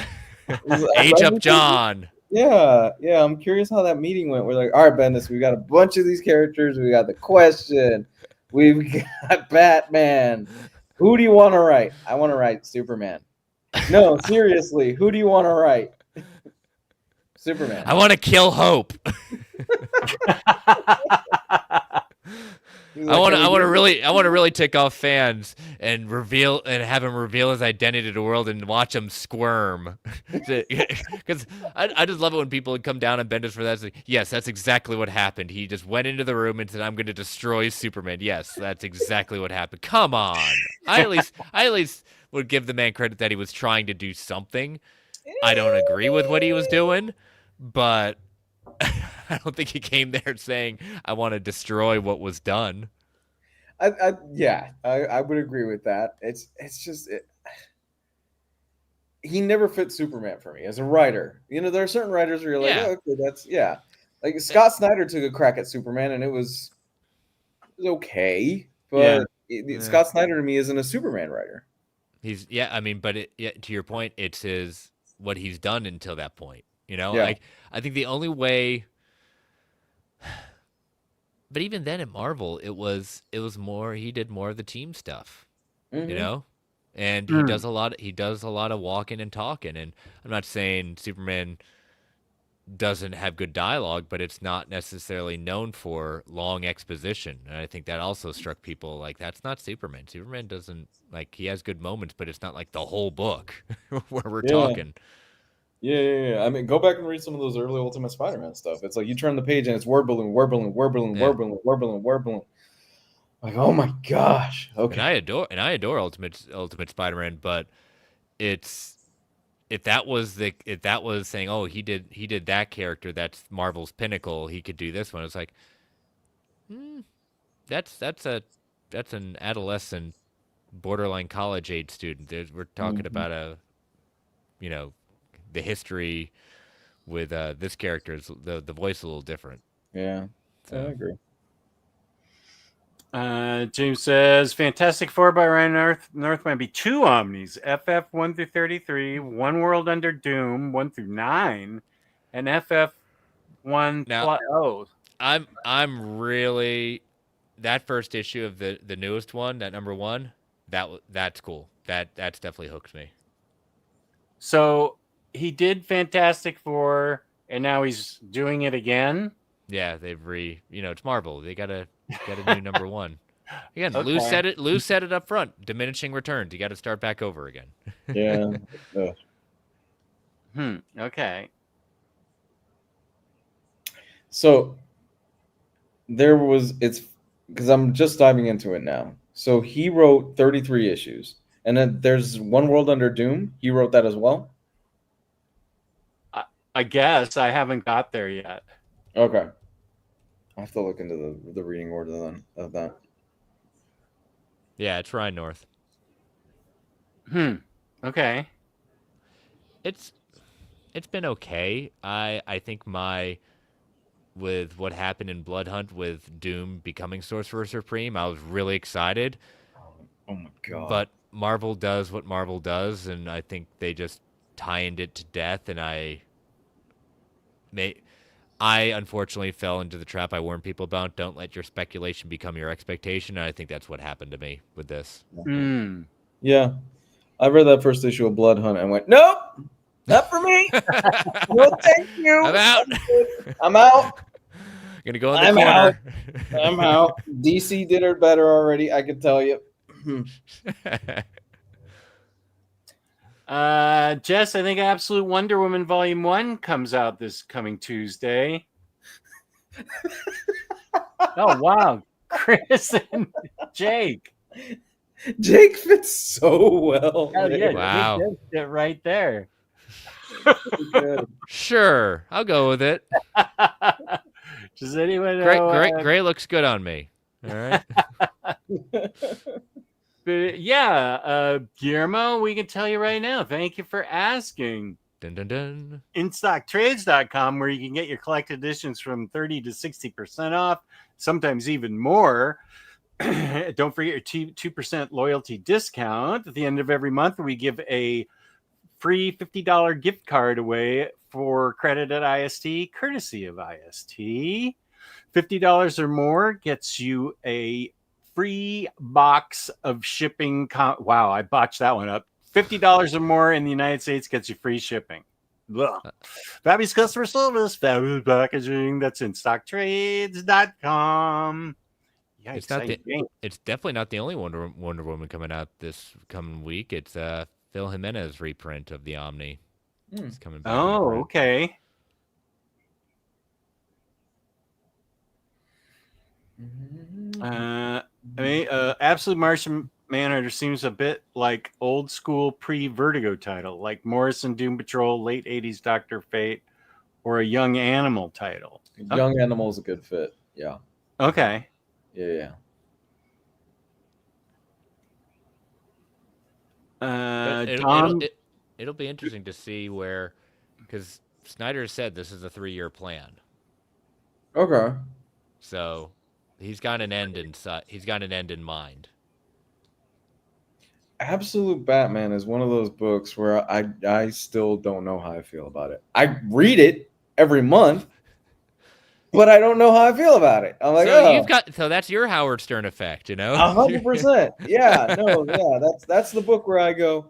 Age up John. Yeah. I'm curious how that meeting went. We're like, all right, Bendis, we got a bunch of these characters. We got The Question. We've got Batman. Who do you want to write? I want to write Superman. No, seriously, who do you want to write? Superman. I want to kill Hope. I want to really tick off fans and have him reveal his identity to the world and watch him squirm. Because I just love it when people come down on Bendis for that. It's like, yes, that's exactly what happened. He just went into the room and said, "I'm going to destroy Superman." Yes, that's exactly what happened. Come on, I at least would give the man credit that he was trying to do something. I don't agree with what he was doing, but I don't think he came there saying, "I want to destroy what was done." I would agree with that. It's just he never fit Superman for me as a writer. There are certain writers where you're like, oh, okay, that's like Scott Snyder took a crack at Superman and it was okay, but Scott Snyder to me isn't a Superman writer. But to your point, it's what he's done until that point. Yeah. I think the only way. But even then at Marvel, it was more. He did more of the team stuff, and he does a lot. He does a lot of walking and talking. And I'm not saying Superman doesn't have good dialogue, but it's not necessarily known for long exposition. And I think that also struck people like that's not Superman. Superman doesn't he has good moments, but it's not like the whole book where we're talking. Yeah. I mean, go back and read some of those early Ultimate Spider-Man stuff. It's like you turn the page and it's word balloon, word balloon, word balloon, word balloon, word balloon, word balloon. Like, oh my gosh. And Okay. I adore Ultimate Spider-Man, but it's if that was saying, oh, he did that character, that's Marvel's pinnacle, he could do this one. It's like, hmm, that's an adolescent, borderline college age student. We're talking Mhm. about you know, the history with this character is the voice a little different. Yeah, I So agree. James says Fantastic Four by Ryan North might be 2 Omnis, FF 1 through 33, One World Under Doom 1 through 9, and FF 1 now plus. Oh, I'm really that first issue of the newest one, that number 1, that's cool. That's definitely hooked me. so he did Fantastic Four, and now he's doing it again. Yeah, it's Marvel. They gotta get a new number 1. Again, Lou Okay. said it up front. Diminishing returns. You got to start back over again. Yeah. Okay. So it's because I'm just diving into it now. So he wrote 33 issues, and then there's One World Under Doom. He wrote that as well. I guess I haven't got there yet. Okay. I have to look into the reading order then of that. Yeah, it's Ryan North. Okay. It's been okay. I think with what happened in Blood Hunt with Doom becoming Sorcerer Supreme, I was really excited. Oh my god. But Marvel does what Marvel does, and I think they just tied it to death, and I unfortunately fell into the trap I warned people about. Don't let your speculation become your expectation. And I think that's what happened to me with this. Yeah. I read that first issue of Blood Hunt and went, nope, not for me. No, thank you. I'm out. I'm out. Gonna go in the corner. I'm out. DC did it better already, I can tell you. Jess, I think Absolute Wonder Woman Volume 1 comes out this coming Tuesday. Oh, wow. Chris and Jake. Jake fits so well. Oh, yeah. Wow. Jake does fit right there. Sure, I'll go with it. Does anyone know? Gray looks good on me. All right. But yeah, Guillermo, we can tell you right now. Thank you for asking. Dun, dun, dun. InStockTrades.com, where you can get your collected editions from 30 to 60% off, sometimes even more. Don't forget your 2% loyalty discount. At the end of every month, we give a free $50 gift card away for credit at IST, courtesy of IST. $50 or more gets you a free box of shipping. Wow, I botched that one up. $50 or more in the United States gets you free shipping. Fabulous customer service, fabulous packaging. That's in stocktrades.com. Yeah, it's definitely not the only Wonder Woman coming out this coming week. It's Phil Jimenez reprint of the Omni. It's coming back. Oh, okay. Absolute Martian Manhunter seems a bit like old school pre-Vertigo title, like Morrison Doom Patrol, late 80s Dr. Fate, or a Young Animal title. Young Animal is a good fit. Yeah. Okay. Yeah. It'll be interesting to see where, because Snyder said this is a 3-year plan. Okay. So he's got an end in mind. Absolute Batman is one of those books where I still don't know how I feel about it. I read it every month, but I don't know how I feel about it. I'm like, so that's your Howard Stern effect, 100%. Yeah, that's the book where I go,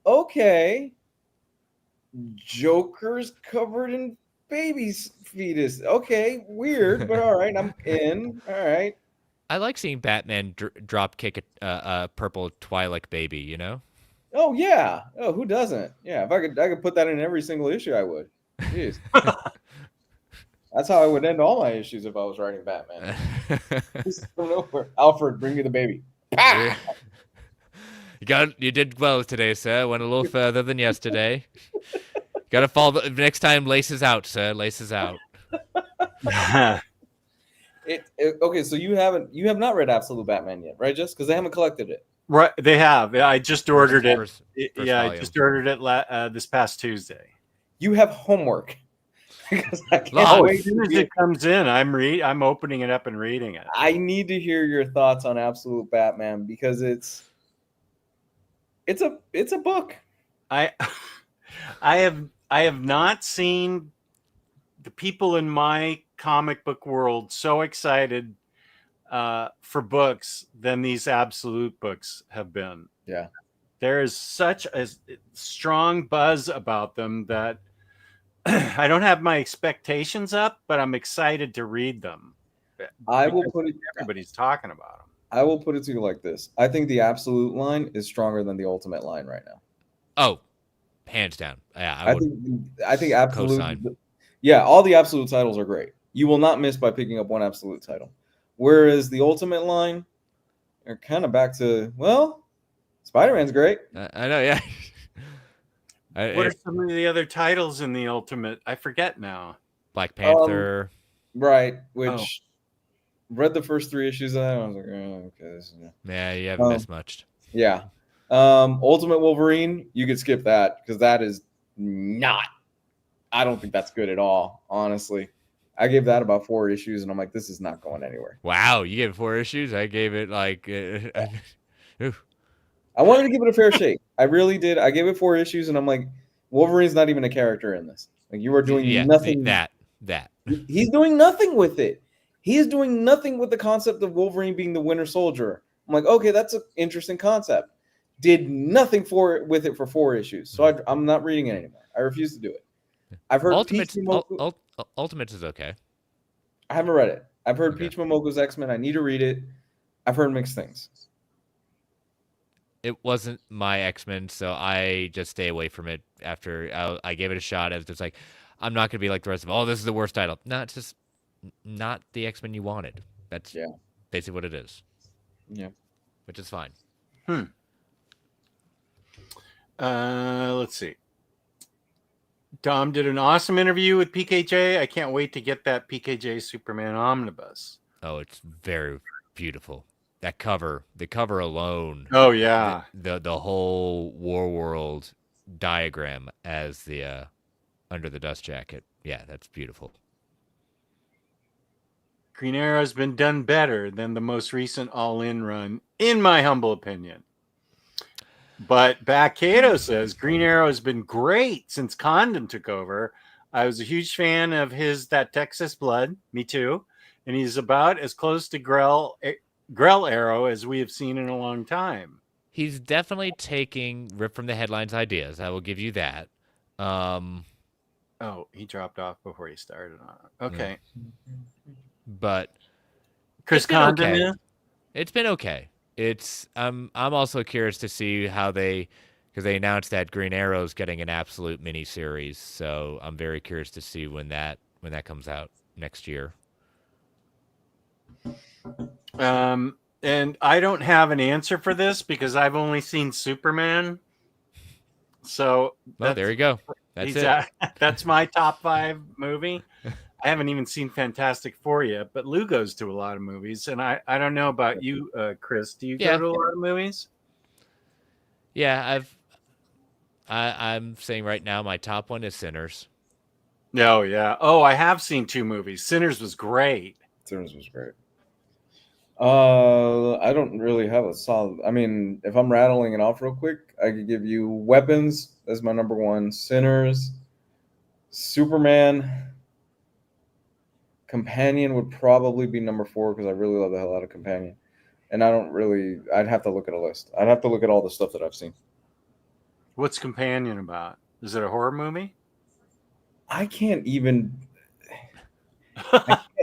okay, Joker's covered in baby's fetus. Okay, weird, but all right, I'm in. All right. I like seeing Batman drop kick a purple Twi'lek baby, Oh yeah. Oh, who doesn't? Yeah, if I could put that in every single issue, I would. Jeez. That's how I would end all my issues if I was writing Batman. Just from nowhere. Alfred, bring me the baby. You did well today, sir. Went a little further than yesterday. Got to fall next time. Laces out, sir. Laces out. Okay, so you have not read Absolute Batman yet, right? Just because they haven't collected it. Right, they have. I just ordered it. First Yeah, I volume. just ordered it this past Tuesday. You have homework. Because I can't Live. wait As soon as it comes in, I'm opening it up and reading it. I need to hear your thoughts on Absolute Batman because it's a book. I have not seen the people in my comic book world so excited for books than these Absolute books have been. Yeah. There is such a strong buzz about them that I don't have my expectations up, but I'm excited to read them. Everybody's talking about them. I will put it to you like this. I think the Absolute line is stronger than the Ultimate line right now. Oh, hands down. Yeah, I think Absolute. Co-sign. Yeah, all the Absolute titles are great. You will not miss by picking up one Absolute title. Whereas the Ultimate line are kind of back to, well, Spider-Man's great. I know, yeah. What are some of the other titles in the Ultimate? I forget now. Black Panther. Right, which read the first 3 issues of that. I was like, oh, okay. Yeah, you haven't missed much. Yeah. Ultimate Wolverine, you could skip that because that is not. I don't think that's good at all, honestly. I gave that about 4 issues, and I'm like, this is not going anywhere. Wow, you gave it 4 issues? I gave it like... I wanted to give it a fair shake. I really did. I gave it 4 issues, and I'm like, Wolverine's not even a character in this. Like, you are doing nothing. That. He's doing nothing with it. He is doing nothing with the concept of Wolverine being the Winter Soldier. I'm like, okay, that's an interesting concept. Did nothing with it for 4 issues. So I'm not reading it anymore. I refuse to do it. I've heard Ultimates is okay. I haven't read it. I've heard Peach Momoko's X-Men. I need to read it. I've heard mixed things. It wasn't my X-Men, so I just stay away from it after I gave it a shot. I was just like, I'm not going to be like the rest of them. Oh, this is the worst title. No, it's just not the X-Men you wanted. That's basically what it is. Yeah. Which is fine. Let's see. Dom did an awesome interview with PKJ. I can't wait to get that PKJ Superman omnibus. Oh, it's very beautiful. That cover, the cover alone. Oh yeah. The whole War World diagram as the under the dust jacket. Yeah, that's beautiful. Green Arrow's been done better than the most recent All-In run, in my humble opinion. But Bacato says Green Arrow has been great since Condon took over. I was a huge fan of that Texas Blood. Me too. And he's about as close to Grell Arrow as we have seen in a long time. He's definitely taking rip from the headlines ideas. I will give you that. Oh, he dropped off before he started on it. Okay. But Chris Condon, okay. It's been okay. It's I'm also curious to see how because they announced that Green Arrow's getting an Absolute miniseries, so I'm very curious to see when that comes out next year. And I don't have an answer for this because I've only seen Superman. So there you go. That's it. That's my top 5 movie. I haven't even seen Fantastic Four yet, but Lou goes to a lot of movies, and I don't know about you, Chris. Do you go to a lot of movies? Yeah, I'm saying right now my top one is Sinners. No, yeah. Oh, I have seen 2 movies. Sinners was great. Sinners was great. I don't really have a solid. I mean, if I'm rattling it off real quick, I could give you Weapons as my number 1, Sinners, Superman. Companion would probably be number 4 because I really love the hell out of Companion. And I'd have to look at a list. I'd have to look at all the stuff that I've seen. What's Companion about? Is it a horror movie? I can't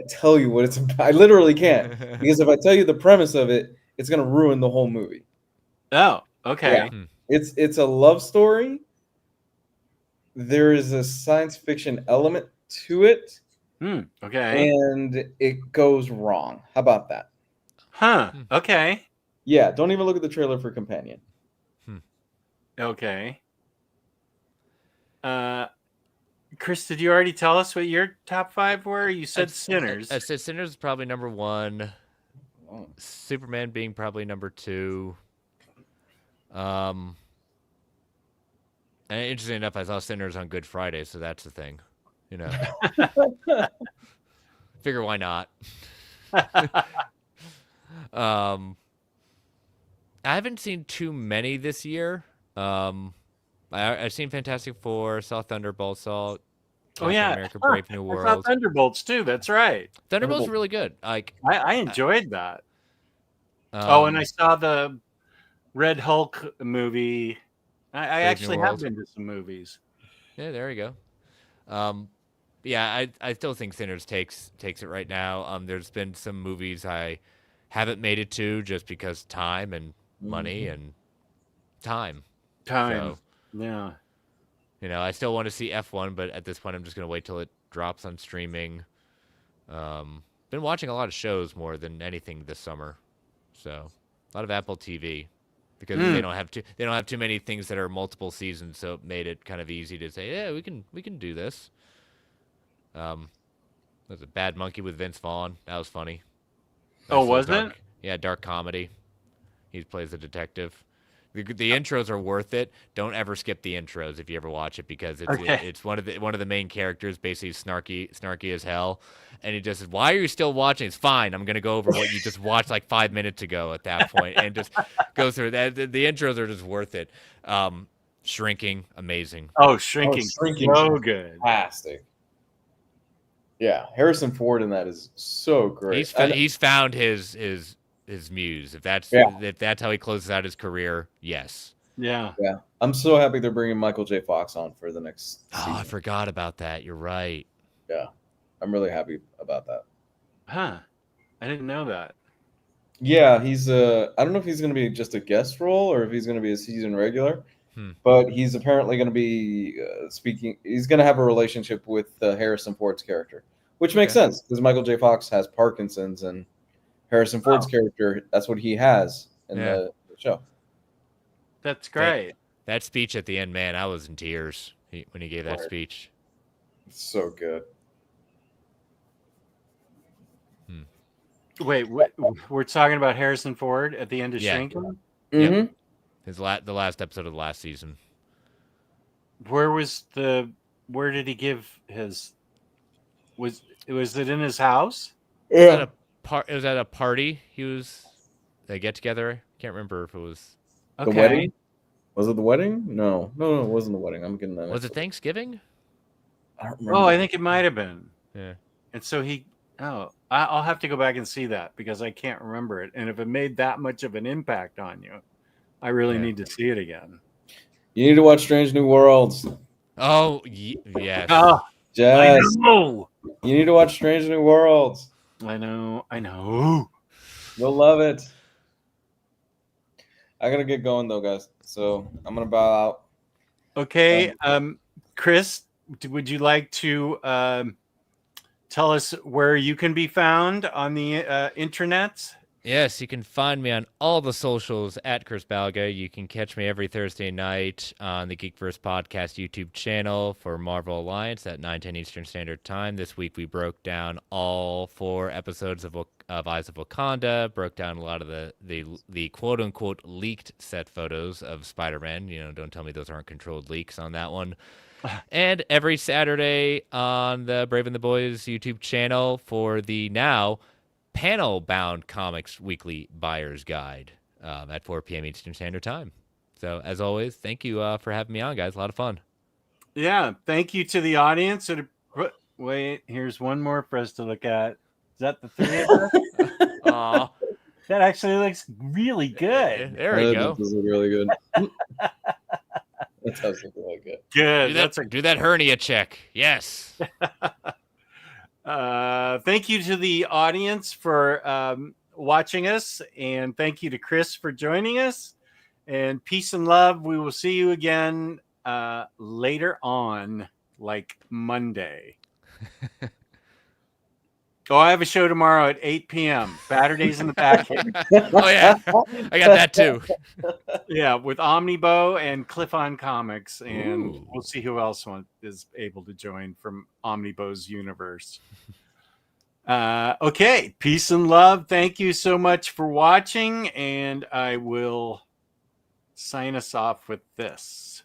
tell you what it's about. I literally can't. Because if I tell you the premise of it, it's going to ruin the whole movie. Oh, okay. Yeah. It's a love story. There is a science fiction element to it. Okay. and it goes wrong. How about that? Huh. Okay. Yeah, don't even look at the trailer for Companion. Okay. Chris, did you already tell us what your top 5 were? You said Sinners. I said Sinners is probably number 1. Oh. Superman being probably number 2. And interesting enough, I saw Sinners on Good Friday, so that's the thing. You know, figure why not. I haven't seen too many this year. I've seen Fantastic Four, saw Thunderbolts, saw Oh Captain yeah, America: Brave New I saw World. Thunderbolts too. That's right. Thunderbolts are really good. Like I enjoyed that. And I saw the Red Hulk movie. I actually have been to some movies. Yeah, there you go. Yeah, I still think Sinners takes it right now. There's been some movies I haven't made it to just because time and money and time. So, Yeah. you know, I still want to see F1, but at this point, I'm just gonna wait till it drops on streaming. Been watching a lot of shows more than anything this summer, so a lot of Apple TV because they don't have too many things that are multiple seasons, so it made it kind of easy to say, yeah, we can do this. There's a Bad Monkey with Vince Vaughn. That was funny. Oh, was it? Yeah, dark comedy. He plays a detective. The intros are worth it. Don't ever skip the intros if you ever watch it because it's one of the main characters, basically snarky as hell, and he just says, "Why are you still watching? It's fine. I'm gonna go over what you just watched like 5 minutes ago at that point," and just go through that. The intros are just worth it. Shrinking, amazing. Oh, Shrinking, so good. Fantastic. Yeah, Harrison Ford in that is so great. He's found his muse. If that's how he closes out his career, yes. Yeah. I'm so happy they're bringing Michael J. Fox on for the next season. I forgot about that. You're right. Yeah, I'm really happy about that. Huh. I didn't know that. Yeah, he's I don't know if he's going to be just a guest role or if he's going to be a season regular, but he's apparently going to be speaking. He's going to have a relationship with Harrison Ford's character, which makes sense because Michael J. Fox has Parkinson's and Harrison Ford's character, that's what he has in the show. That's great. That speech at the end, man, I was in tears when he gave that speech. It's so good. Wait, we're talking about Harrison Ford at the end of Shrinking? Yep. The last episode of the last season. Where did he give his? Was it in his house? Yeah. It was at a party. They get together. Can't remember if it was the wedding. Was it the wedding? No, it wasn't the wedding. I'm getting that. Was it Thanksgiving? I don't remember. Oh, I think it might have been. Yeah. And so I'll have to go back and see that because I can't remember it. And if it made that much of an impact on you, I really need to see it again. You need to watch Strange New Worlds. Oh, yes. Oh, Jazz. I know. You need to watch Strange New Worlds. I know. You'll love it. I gotta get going though, guys. So I'm gonna bow out. Okay, Chris, would you like to tell us where you can be found on the internet? Yes, you can find me on all the socials at Chris Balga. You can catch me every Thursday night on the Geekverse Podcast YouTube channel for Marvel Alliance at 9:10 Eastern Standard Time. This week we broke down all 4 episodes of Eyes of Wakanda, broke down a lot of the quote-unquote leaked set photos of Spider-Man. You know, don't tell me those aren't controlled leaks on that one. And every Saturday on the Brave and the Boys YouTube channel for the now panel-bound Comics Weekly Buyer's Guide at 4 p.m. Eastern Standard Time. So, as always, thank you for having me on, guys. A lot of fun. Yeah, thank you to the audience. Wait, here's one more for us to look at. Is that the 3 of us? Aw, that actually looks really good. There we go. That does look really good. That does look really good. Good. Do that hernia check. Yes. Thank you to the audience for watching us, and thank you to Chris for joining us. And peace and love. We will see you again later on, like Monday. Oh, I have a show tomorrow at 8 p.m. Saturdays in the back. Oh yeah, I got that too. Yeah, with OmniBro and Cliff on Comics, and Ooh. we'll see who else is able to join from OmniBro's universe. Okay, peace and love. Thank you so much for watching, and I will sign us off with this.